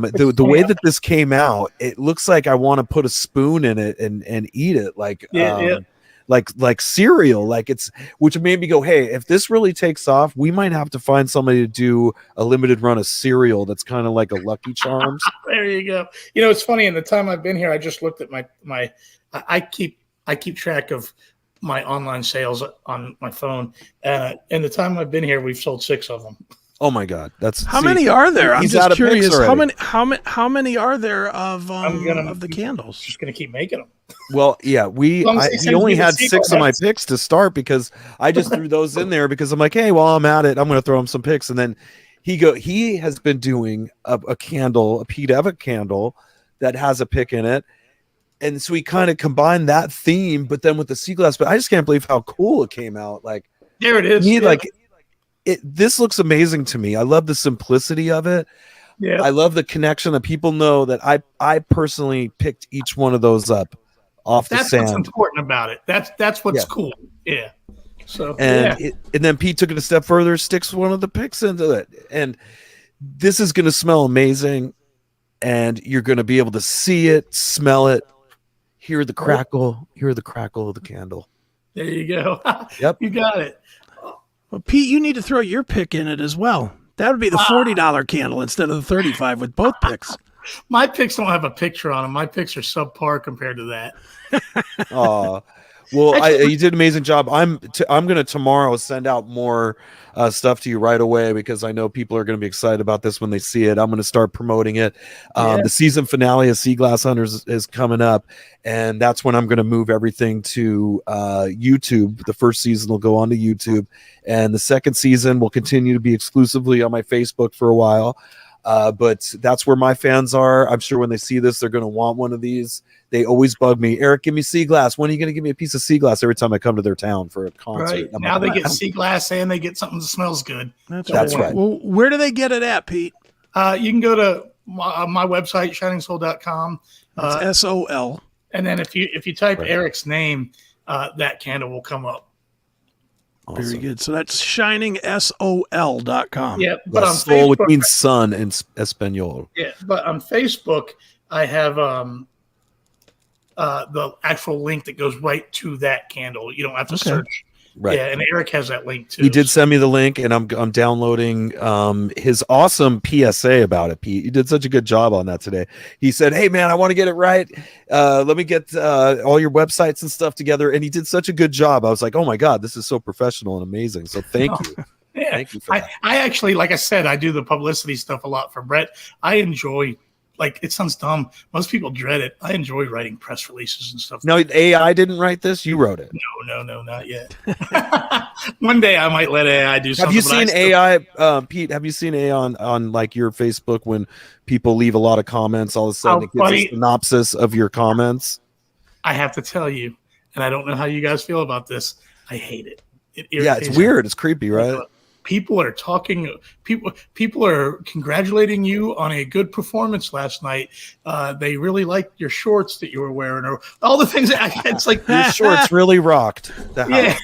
The way that this came out, it looks like I want to put a spoon in it and eat it like cereal, which made me go, hey, if this really takes off, we might have to find somebody to do a limited run of cereal that's kind of like a Lucky Charms. There you go. You know, it's funny, in the time I've been here, I just looked at I keep track of my online sales on my phone. In the time I've been here, we've sold 6 of them. Oh my God! How many are there? I'm just curious. How many are there of the candles? Just gonna keep making them. Well, yeah, he only had 6 of my picks to start, because I just threw those in there because I'm like, hey, while I'm at it, I'm gonna throw him some picks. And then he has been doing a candle, a Pete Evick candle that has a pick in it. And so we kind of combined that theme, but then with the sea glass. But I just can't believe how cool it came out. Like, there it is. This looks amazing to me. I love the simplicity of it. Yeah. I love the connection that people know that I personally picked each one of those up off the sand. That's what's important about it. That's what's cool. Yeah. So and then Pete took it a step further, sticks one of the picks into it, and this is going to smell amazing. And you're going to be able to see it, smell it, hear the crackle of the candle. There you go. Yep, you got it. Well, Pete, you need to throw your pick in it as well. That would be the $40 candle instead of the $35 with both picks. My picks don't have a picture on them. My picks are subpar compared to that. Well, you did an amazing job. I'm going to tomorrow send out more stuff to you right away, because I know people are going to be excited about this when they see it. I'm going to start promoting it. The season finale of Sea Glass Hunters is coming up, and that's when I'm going to move everything to YouTube. The first season will go on to YouTube, and the second season will continue to be exclusively on my Facebook for a while. But that's where my fans are. I'm sure when they see this, they're going to want one of these. They always bug me, Erik, give me sea glass. When are you going to give me a piece of sea glass every time I come to their town for a concert? Right. Now they get sea glass and they get something that smells good. That's right. Well, where do they get it at, Pete? You can go to my website, shiningsoul.com. It's SOL. And then if you type Erik's name, that candle will come up. Awesome. Very good. So that's shiningsol.com. Yeah, but on soul, Facebook, which means sun in Espanol. Yeah, but on Facebook, I have the actual link that goes right to that candle. You don't have to search. Right. Yeah, and Erik has that link too. He did send me the link, and I'm downloading his awesome PSA about it, Pete. You did such a good job on that today. He said, hey, man, I want to get it right. Let me get all your websites and stuff together. And he did such a good job. I was like, oh, my God, this is so professional and amazing. So thank you. Yeah. Thank you for that. I actually, like I said, I do the publicity stuff a lot for Bret. I enjoy, like, it sounds dumb. Most people dread it. I enjoy writing press releases and stuff. No, AI didn't write this. You wrote it. No, not yet. One day I might let AI do something. Have you seen AI, Pete? Have you seen AI on like your Facebook when people leave a lot of comments? All of a sudden, it gives a synopsis of your comments. I have to tell you, and I don't know how you guys feel about this. I hate it. Yeah, it's weird. It's creepy, right? People are talking. People are congratulating you on a good performance last night. They really liked your shorts that you were wearing, or all the things. It's like your shorts really rocked. Yeah,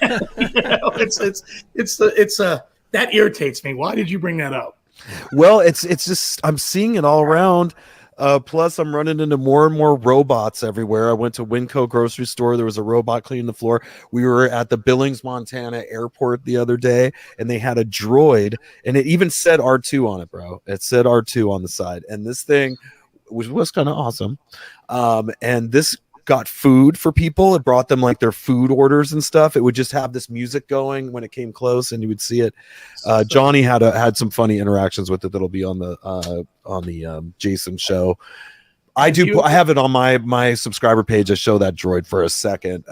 it's that irritates me. Why did you bring that up? Well, it's just I'm seeing it all around. Plus, I'm running into more and more robots everywhere. I went to Winco grocery store. There was a robot cleaning the floor. We were at the Billings, Montana airport the other day, and they had a droid, and it even said R2 on it, bro. It said R2 on the side, and this thing was kind of awesome. And this got food for people. It brought them like their food orders and stuff. It would just have this music going when it came close, and you would see it. Johnny had some funny interactions with it that'll be on the Jason show. I have it on my subscriber page. I show that droid for a second.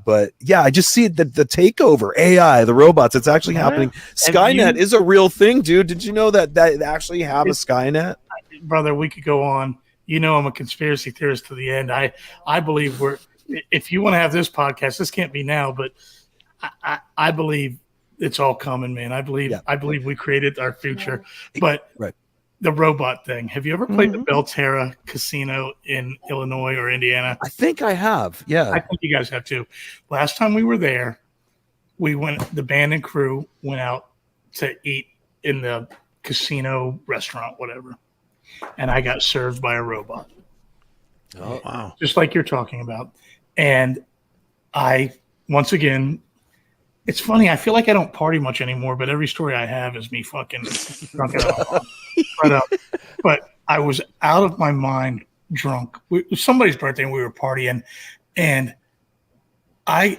But yeah, I just see the takeover, AI, the robots. It's actually happening. Skynet is a real thing, dude. Did you know that actually have a Skynet? Brother, we could go on. You know, I'm a conspiracy theorist to the end. I believe if you want to have this podcast, this can't be now, but I believe it's all coming, man. I believe we created our future. But right. The robot thing. Have you ever played the Belterra Casino in Illinois or Indiana? I think I have. Yeah. I think you guys have too. Last time we were there, the band and crew went out to eat in the casino restaurant, whatever. And I got served by a robot. Oh, wow. Just like you're talking about. And once again, it's funny. I feel like I don't party much anymore, but every story I have is me fucking drunk it off. But I was out of my mind drunk. It was somebody's birthday and we were partying. And I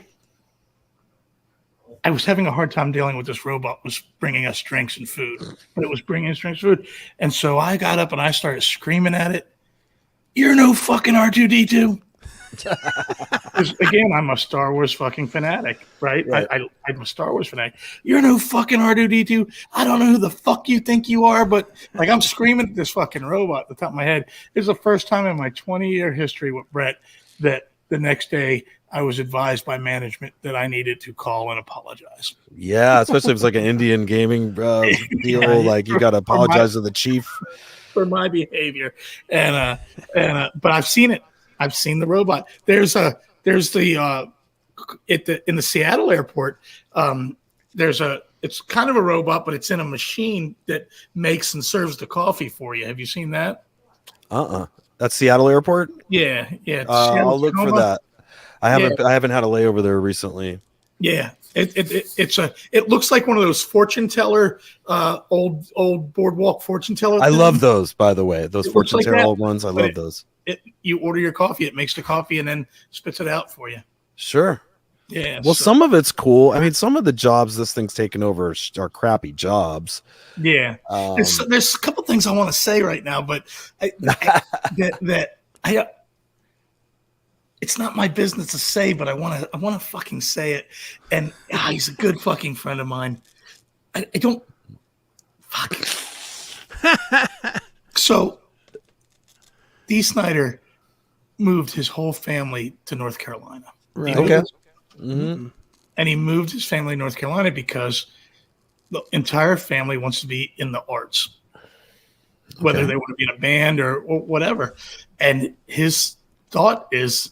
was having a hard time dealing with this robot was bringing us drinks and food, but it was bringing us drinks and food. And so I got up and I started screaming at it. You're no fucking R2-D2. Again, I'm a Star Wars fucking fanatic, right? I'm a Star Wars fanatic. You're no fucking R2-D2. I don't know who the fuck you think you are, but like I'm screaming at this fucking robot at the top of my head. It's the first time in my 20-year history with Bret that the next day I was advised by management that I needed to call and apologize. Yeah, especially if it's like an Indian gaming deal. Yeah, like you got to apologize to the chief for my behavior. And but I've seen it. I've seen the robot. There's the in the Seattle airport. It's kind of a robot, but it's in a machine that makes and serves the coffee for you. Have you seen that? That's Seattle Airport. Yeah. I'll look for that. I haven't had a layover there recently. Yeah, it looks like one of those fortune teller, old boardwalk fortune teller. I love those, by the way. Those fortune teller old ones. I love those. You order your coffee, it makes the coffee and then spits it out for you. Sure. Yeah. Well, some of it's cool. I mean, some of the jobs this thing's taken over are crappy jobs. Yeah. There's a couple things I want to say right now, but it's not my business to say, but I want to fucking say it. And he's a good fucking friend of mine. I don't fuck. So Dee Snider moved his whole family to North Carolina. Right. Okay. And he moved his family to North Carolina because the entire family wants to be in the arts, whether they want to be in a band or whatever. And his thought is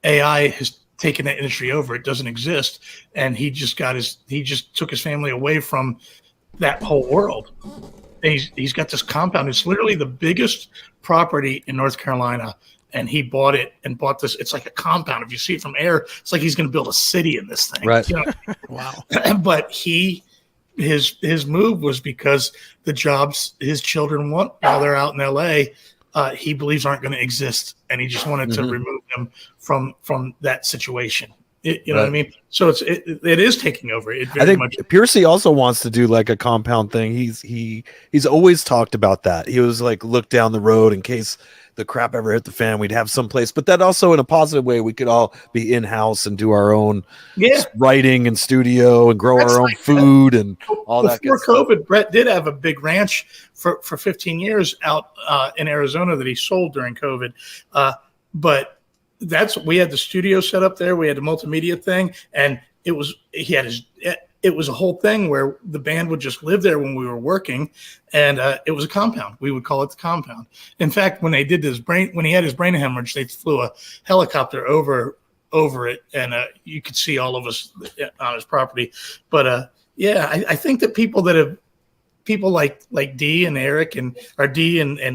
AI has taken that industry over. It doesn't exist. And he just took his family away from that whole world. And he's got this compound. It's literally the biggest property in North Carolina. And he bought it and bought this. It's like a compound. If you see it from air, it's like he's going to build a city in this thing. Right. You know? Wow. But his move was because the jobs his children want while they're out in LA, he believes aren't going to exist. And he just wanted to remove them from that situation. You know what I mean? So it is taking over. I think Piercy also wants to do like a compound thing. He's always talked about that. He was like, look down the road in case the crap ever hit the fan, we'd have some place. But that also in a positive way, we could all be in-house and do our own writing and studio and grow our own food and all that. Before COVID, Bret did have a big ranch for 15 years out in Arizona that he sold during COVID. But we had the studio set up there. We had the multimedia thing, and it was a whole thing where the band would just live there when we were working, and it was a compound. We would call it the compound. In fact, when he had his brain hemorrhage, they flew a helicopter over it, and you could see all of us on his property. But I think that people that have people like Dee and Erik and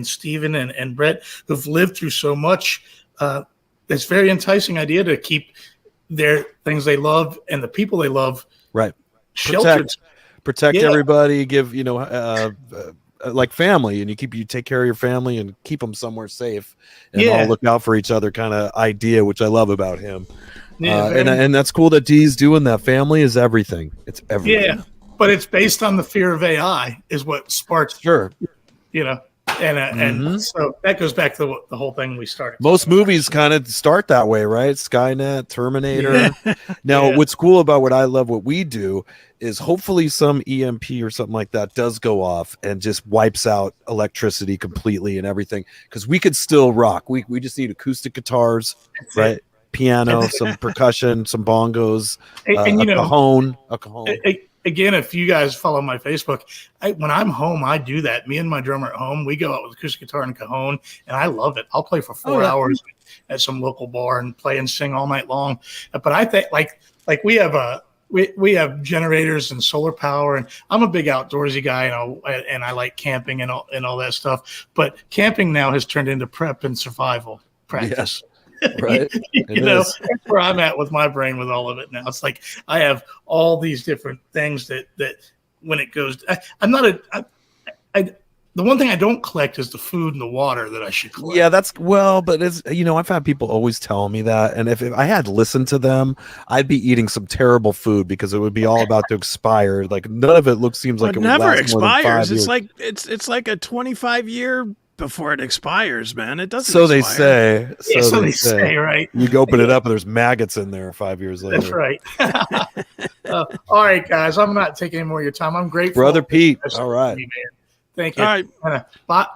Steven and Bret who've lived through so much. It's a very enticing idea to keep their things they love and the people they love right sheltered. Protect everybody, give like family, and you take care of your family and keep them somewhere safe, and all look out for each other kind of idea, which I love about him. And that's cool that Dee's doing that. Family is everything. It's everything. Yeah, but it's based on the fear of AI is what sparks. Sure. And so that goes back to the whole thing we started. Most movies kind of start that way, right? Skynet, Terminator. Now, what's cool about what I love what we do is hopefully some EMP or something like that does go off and just wipes out electricity completely and everything, because we could still rock. We just need acoustic guitars, right? Piano, some percussion, some bongos, a cajon. Again, if you guys follow my Facebook, when I'm home, I do that. Me and my drummer at home, we go out with acoustic guitar and cajon, and I love it. I'll play for 4 hours at some local bar and play and sing all night long. But I think like we have generators and solar power, and I'm a big outdoorsy guy, and I like camping and all that stuff. But camping now has turned into prep and survival practice. Yes. Right. That's where I'm at with my brain with all of it now. It's like I have all these different things that when it goes, the one thing I don't collect is the food and the water that I should collect. Yeah, but it's, I've had people always tell me that. And if I had listened to them, I'd be eating some terrible food because it would be all about to expire. Like none of it seems like it never would last expires. More than 5 it's years. like, it's like a 25-year before it expires, man. It doesn't So expire. they say. So they say, right? You open it up and there's maggots in there 5 years later. That's right. All right, guys. I'm not taking any more of your time. I'm grateful. Brother Pete. All right. Man. Thank you. All right.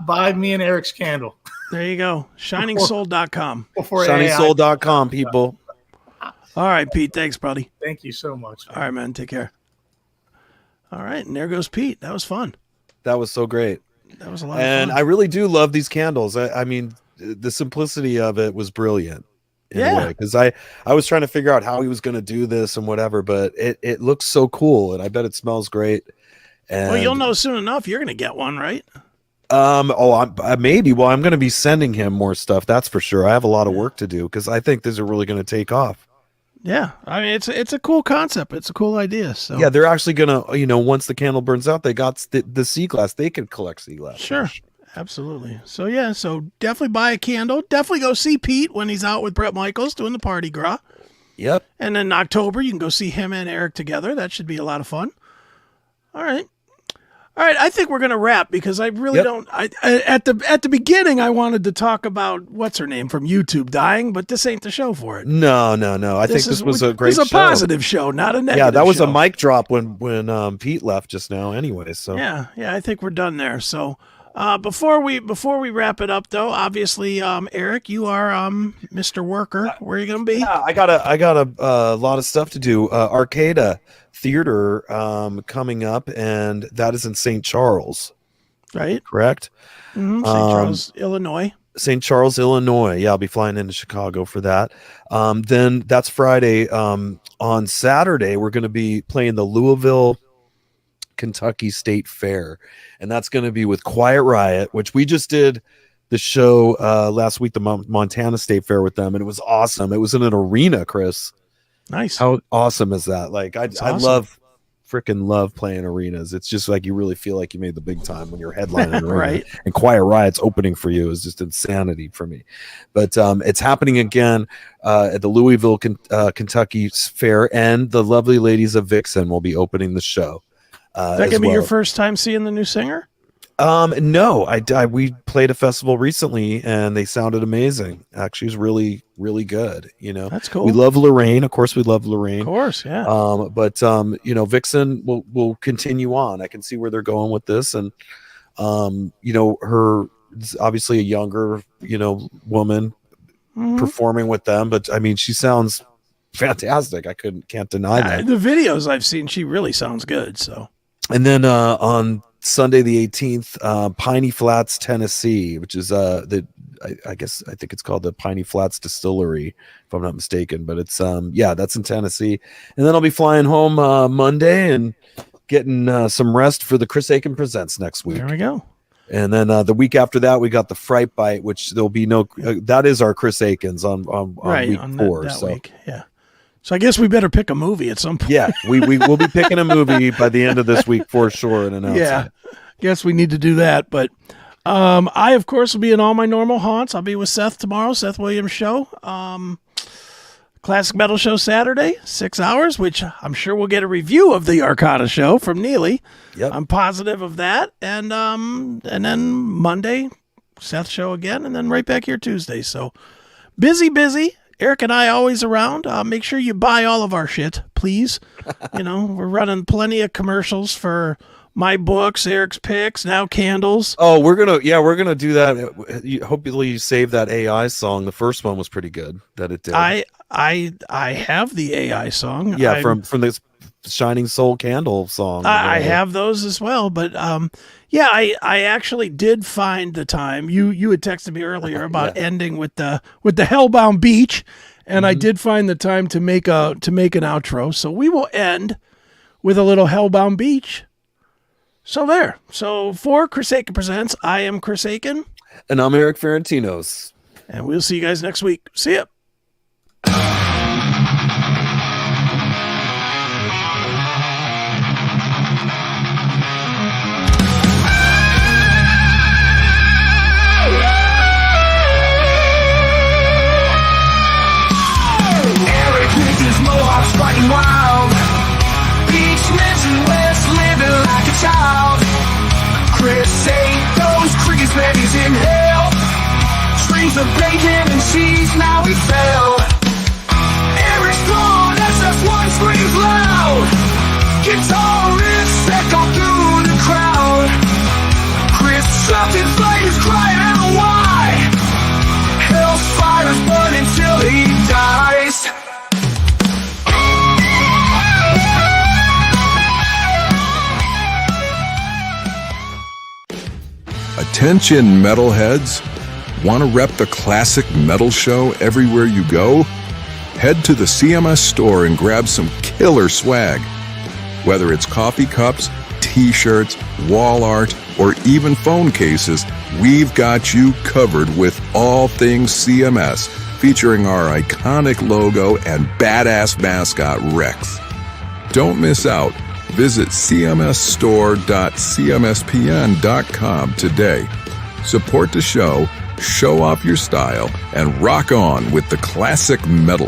Buy me and Erik's candle. There you go. ShiningSoul.com. ShiningSoul.com, people. All right, Pete. Thanks, buddy. Thank you so much. All right, man. Take care. All right. And there goes Pete. That was fun. That was so great. That was a lot and of fun. I really do love these candles. I mean, the simplicity of it was brilliant. Because I was trying to figure out how he was going to do this and whatever, but it looks so cool, and I bet it smells great. And well, you'll know soon enough. You're going to get one, right? Maybe. Well, I'm going to be sending him more stuff. That's for sure. I have a lot of work to do because I think these are really going to take off. Yeah, I mean it's a cool concept. It's a cool idea. So yeah, they're actually gonna, once the candle burns out, they got the sea glass. They can collect sea glass. Sure, absolutely. So yeah, so definitely buy a candle. Definitely go see Pete when he's out with Bret Michaels doing the party gras. Yep. And then in October you can go see him and Erik together. That should be a lot of fun. All right. I think we're gonna wrap because I really don't. At the beginning I wanted to talk about what's her name from YouTube dying, but this ain't the show for it. No. I think this was a great show. It was a positive show, not a negative. Yeah, that was show. a mic drop when Pete left just now. Anyway, so yeah, I think we're done there. So before we wrap it up though, obviously, Erik, you are Mr. Worker. Where are you gonna be? Yeah, I got a lot of stuff to do. Arcada Theater coming up, and that is in St. Charles, right? Correct. St. Charles, Illinois. St. Charles, Illinois. Yeah, I'll be flying into Chicago for that. Then that's Friday. On Saturday, we're going to be playing the Louisville, Kentucky State Fair, and that's going to be with Quiet Riot, which we just did the show last week, the Montana State Fair with them, and it was awesome. It was in an arena, Chris. Nice. How awesome is that? Like, I awesome. freaking love playing arenas. It's just like you really feel like you made the big time when you're headlining arena. Right. And Quiet Riot's opening for you is just insanity for me. But it's happening again at the Louisville, Kentucky Fair, and the lovely ladies of Vixen will be opening the show. Is that gonna be your first time seeing the new singer? No, we played a festival recently and they sounded amazing. Actually, it was really, really good. That's cool. We love Lorraine. Of course, we love Lorraine. Of course, yeah. But Vixen will continue on. I can see where they're going with this. And, her obviously a younger, woman performing with them, but I mean, she sounds fantastic. I can't deny that. The videos I've seen, she really sounds good. So, and then, on Sunday the 18th, Piney Flats, Tennessee, which is I think it's called the Piney Flats Distillery, if I'm not mistaken. But it's that's in Tennessee. And then I'll be flying home Monday and getting some rest for the CHRIS Akin Presents next week. There we go. And then the week after that, we got the Fright Bite, which there'll be no. That is our CHRIS Akins on week 4. That week. Yeah. So I guess we better pick a movie at some point. Yeah, we will be picking a movie by the end of this week for sure and announcing Yeah. it. Guess we need to do that. But I, of course, will be in all my normal haunts. I'll be with Seth tomorrow, Seth Williams Show. Classic Metal Show Saturday, 6 hours, which I'm sure we'll get a review of the Arcana Show from Neely. Yep. I'm positive of that. And then Monday, Seth Show again, and then right back here Tuesday. So busy. Erik and I always around. Make sure you buy all of our shit, please. We're running plenty of commercials for my books, Erik's picks, now candles. Oh, we're gonna do that. Hopefully you save that AI song. The first one was pretty good that it did. I have the AI song. Yeah, from this Shining Soul Candle song. I have those as well, but I actually did find the time. You had texted me earlier about ending with the Hellbound Beach, and I did find the time to make an outro. So we will end with a little Hellbound Beach. So there. So for CHRIS Akin Presents, I am Chris Akin. And I'm Erik Ferentinos. And we'll see you guys next week. See ya. Erik with his mohawks fighting wild. Beach lives in West, living like a child. Chris ate those crickets babies in hell. Strings of bacon and cheese, now he fell. Erik's gone, SF1 screams loud. Guitarists echo through the crowd. Chris trapped in flames, crying out why. Hell's fires burn until he dies. Attention metalheads! Want to rep the classic metal show everywhere you go? Head to the CMS store and grab some killer swag. Whether it's coffee cups, t-shirts, wall art, or even phone cases, we've got you covered with all things CMS, featuring our iconic logo and badass mascot Rex. Don't miss out. Visit cmsstore.cmspn.com today. Support the show, show off your style, and rock on with the classic metal.